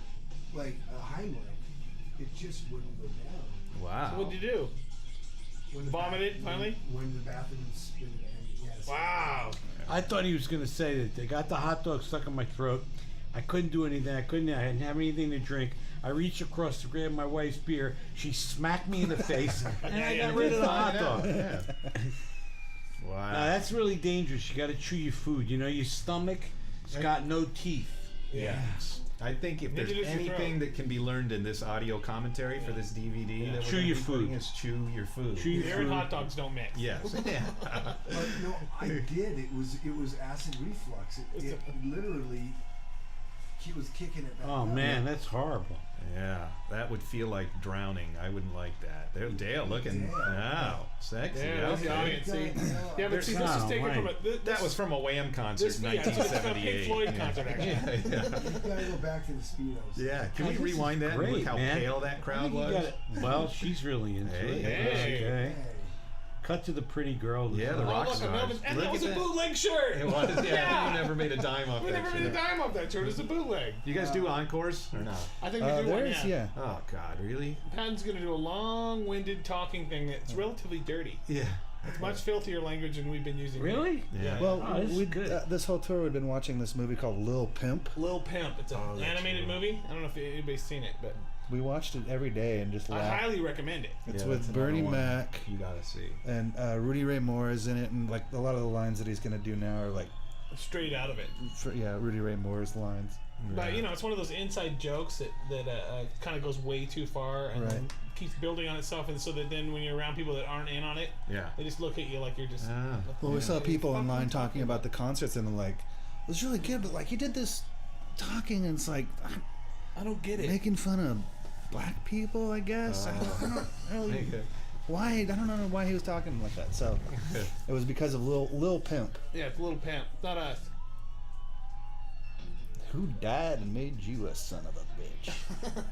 like a Heimlich. It just wouldn't go down. Wow. So what'd you do? When the Vomited, bath- finally? When the bathroom spit it in, yes. Wow. I thought he was going to say that they got the hot dog stuck in my throat. I couldn't do anything. I didn't have anything to drink. I reached across to grab my wife's beer. She smacked me in the face, and I got rid of the hot dog. Yeah. Wow. Now that's really dangerous. You got to chew your food. You know, your stomach, it's got no teeth. Yeah. I think if there's Neither does your anything throat. that can be learned in this audio commentary for this DVD that we're Chew gonna your be food. putting is chew your food. Chew your Beer and food. hot dogs don't mix. Yes. But no, I did. It was acid reflux. It literally was kicking it back. Oh up. man, that's horrible. Yeah, that would feel like drowning. I wouldn't like that. There, Dale looking, Dale. wow, sexy. There, there's the Okay. audience. See, yeah, but see, this Oh, is taken from right. this, That was from a Wham concert this, in yeah, it's from a 1978. Pink Floyd concert, actually. Yeah, You gotta go back to the Speedos. yeah. Can we This is rewind that and great, look how man. pale that I crowd think you was? got it. Well, she's really into Hey. it. Hey. Okay. Hey. Cut to the pretty girl. Yeah, the Oh, rock look, a stars. Melvins, and Look that was at a that. bootleg shirt. It was, yeah. Yeah. You never made a dime off We that never made a shit. dime off that shirt. It's a bootleg. You guys do encores or not? I think we do one, There's, yeah. Oh God, really? Patton's going to do a long-winded talking thing that's relatively dirty. Yeah. It's much filthier language than we've been using. Really? Yeah. Well, Oh, this is we good. this whole tour we've been watching this movie called Lil Pimp. Lil Pimp. It's an Oh, that's animated true. movie. I don't know if anybody's seen it, but We watched it every day and just I laughed. highly recommend it. It's Yeah, with that's another Bernie one Mac You gotta see. and Rudy Ray Moore is in it, and like a lot of the lines that he's gonna do now are like, Straight out of it. Rudy Ray Moore's lines. But, you know, it's one of those inside jokes that kind of goes way too far and then Right. keeps building on itself. And so that then when you're around people that aren't in on it, Yeah. they just look at you like you're just... Ah. Well, we saw people online talking about the concerts and they're like, it was really good, but like he did this talking and it's like I don't get it. making fun of black people, I guess. I don't really, Okay. why? I don't know why he was talking like that. So it was because of Lil Pimp. Yeah, it's a little pimp. It's not us. Who died and made you a son of a bitch?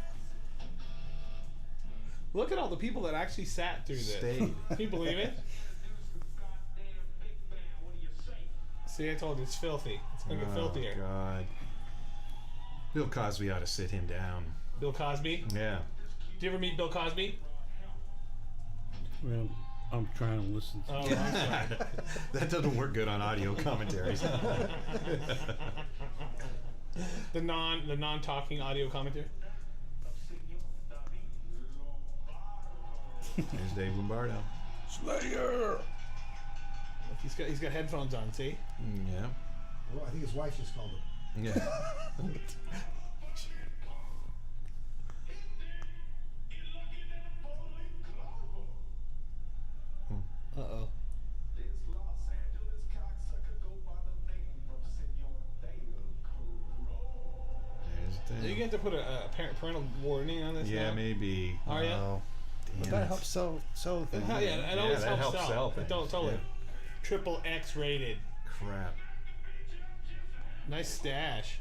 Look at all the people that actually sat through this. Stayed. Can you believe it? See, I told you, it's filthy. It's going to get filthier. God. Bill Cosby ought to sit him down. Bill Cosby. Yeah. Do you ever meet Bill Cosby? Well, I'm trying to listen. Oh, I'm sorry. That doesn't work good on audio commentaries. The non-talking audio commentary. There's Dave Lombardo. Slayer. He's got headphones on. See? Yeah. Well, I think his wife just called him. Yeah. Uh-oh. There's Are you Dave. going to put a parental warning on this Yeah, now? maybe. Are you? Oh, but Damn that it. helps so thing. Yeah, it always that helps helps sell. sell things. Totally. Yeah. Triple X rated. Crap. Nice stash.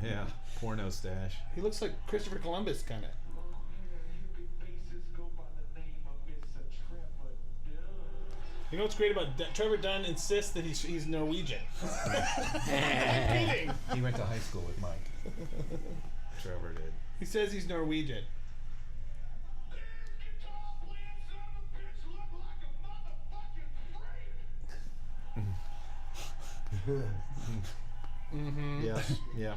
Yeah. Porno stash. He looks like Christopher Columbus, kind of. You know what's great about Trevor Dunn insists that he's Norwegian. I'm kidding. He went to high school with Mike. Trevor did. He says he's Norwegian. Mm-hmm. Yes. Yeah.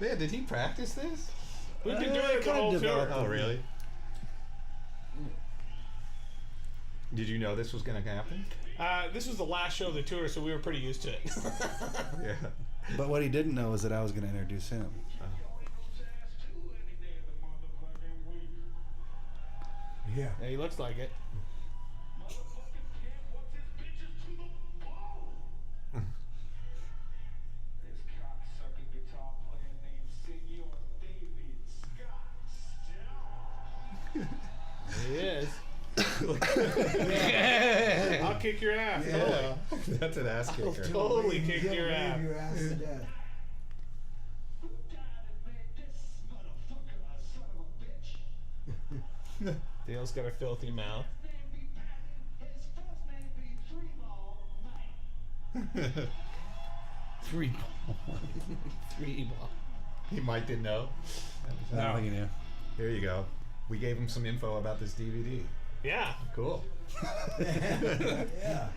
Man, did he practice this? We've been doing it the kinda whole tour. developed Oh, really? Did you know this was going to happen? This was the last show of the tour, so we were pretty used to it. Yeah. But what he didn't know is that I was going to introduce him. Yeah. Yeah, he looks like it. He is. I'll kick your ass. Yeah. That's an ass kicker. Totally He'll kick wave your ass. your ass to death. Dale's got a filthy mouth. Three ball. Three ball. He Mike didn't know. I don't think he knew. Here you go. We gave him some info about this DVD. Yeah. Cool. Yeah.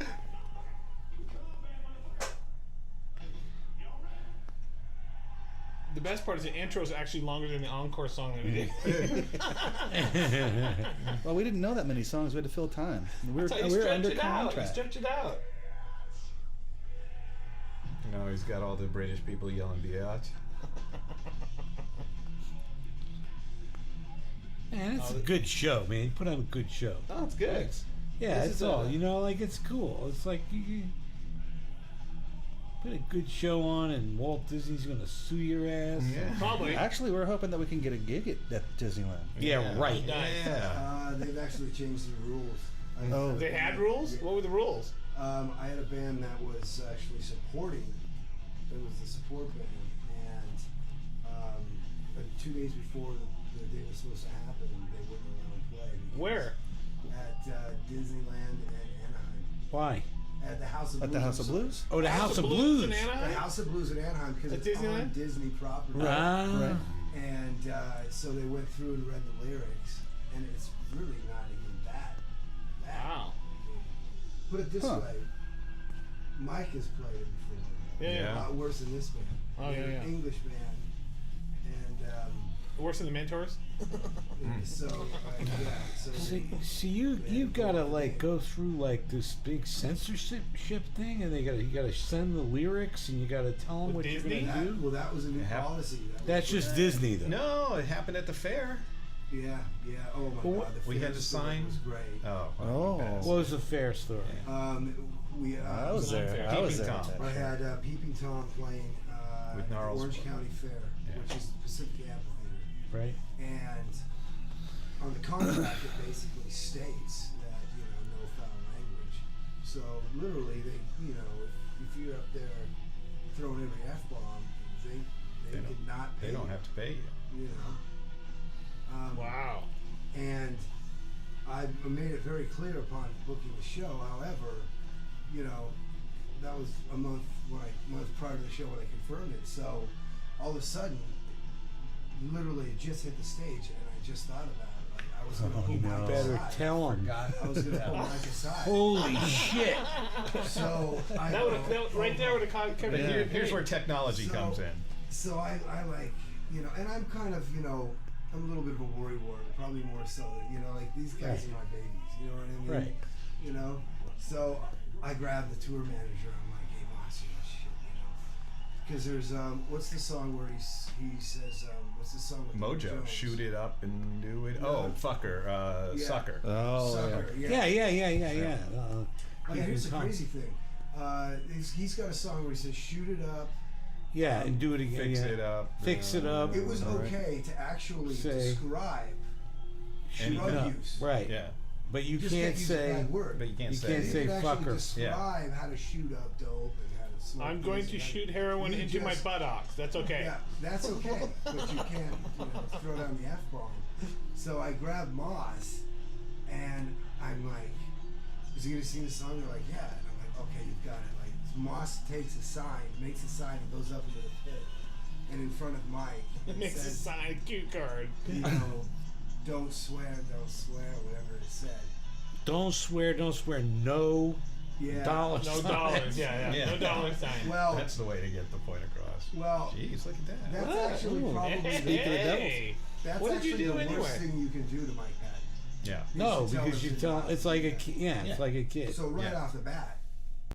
the best part is the intro is actually longer than the encore song that we did. Well, we didn't know that many songs. We had to fill time. We were under contract. Stretch it out. No, he's got all the British people yelling biatch. Man, it's a good show, man. You put on a good show. Oh, it's good. Yeah, This it's is all. a- You know, like it's cool. It's like you put a good show on, and Walt Disney's gonna sue your ass. Yeah. Probably. Actually, we're hoping that we can get a gig at Disneyland. Yeah, right. Nice. Yeah. They've actually changed the rules. Oh. They had rules? What were the rules? I had a band that was actually supporting. It was the support band, and but 2 days before the day was supposed to happen, they wouldn't allow them to play. because Where? At Disneyland and Anaheim. Why? At the House of Blues. At the House I'm of sorry. Blues? Oh, the House of in Blues. The Anaheim? House of Blues in Anaheim because At it's on Disneyland? Disney property. Ah. Right. And so they went through and read the lyrics, and it's really not even that bad. Wow. Put it this Huh. way, Mike has played it before. Yeah, Yeah. A lot worse than this band. Oh, They're yeah, yeah. an English band, and Worse than the Mentors? so yeah. So See, you've got to like go through like this big censorship thing, and you gotta send the lyrics, and you gotta tell them With what Disney? you're gonna that, do. well, that was a new It happened. policy. That's just Disney, though. No, it happened at the fair. Yeah, yeah. Oh my Well, God, the we had fair to story sign- was great. Oh. Oh. What was the fair story? We I was an there. unfair. I was Peeping there. Tom. I had Peeping Tom playing With at the Gnarls. Orange County Fair, Yeah. which is the Pacific Amphitheater. Right? And on the contract, it basically states that, no foul language. So literally, if you're up there throwing every F-bomb, they don't- did not pay They don't you, have to pay you. Wow. And I made it very clear upon booking the show. However, that was a month prior to the show when I confirmed it. So all of a sudden, literally, it just hit the stage, and I just thought about it. Like I was going to pull Mike Better aside. tell them. I was going to pull Mike aside. Holy shit! So I That right there would have But covered here's where technology So- comes in. So I like, and I'm kind of, I'm a little bit of a worrywart, probably more so than, like these guys are my babies, you know what I mean? Right. So I grabbed the tour manager. I'm like, hey boss, shit, because there's what's the song where he says what's the song with Mojo, Jones? shoot it up and do it. No. Oh, fucker, Yeah. sucker. Oh, Sucker, Yeah. Yeah, here's the Tom. crazy thing. He's got a song where he says shoot it up. Yeah, and do it again. Fix yeah. it up. Fix it up. It was All right. okay to actually Say- describe And- drug No, use. right. Yeah, You You just can't can't use a say. bad word. but you can't You say. can't You say can actually fucker. describe how to shoot up dope and how to smoke. I'm going this to and that. shoot heroin You into my just- buttocks. That's okay. Yeah, that's okay, but you can't throw down the F-bomb. So I grabbed Moss, and I'm like, is he going to sing the song? They're like, yeah. And I'm like, okay, you've got it. Like, Moss takes a sign, makes a sign, and goes up into the pit. And in front of Mike, It makes a says, sign cue card. don't swear, whatever it said. Don't swear. No Yeah. dollar No signs. dollars. Yeah. Yeah. No dollar sign. Well, That's the way to get the point across. well, Jeez, look at that. that's actually Ooh. probably Hey. that's What did you actually do the anyway? worst thing you can do to Mike Patton. Yeah. No, You should tell because him you to tell. not It's do like a that. kid. Yeah, it's like a kid. So right Yeah. off the bat,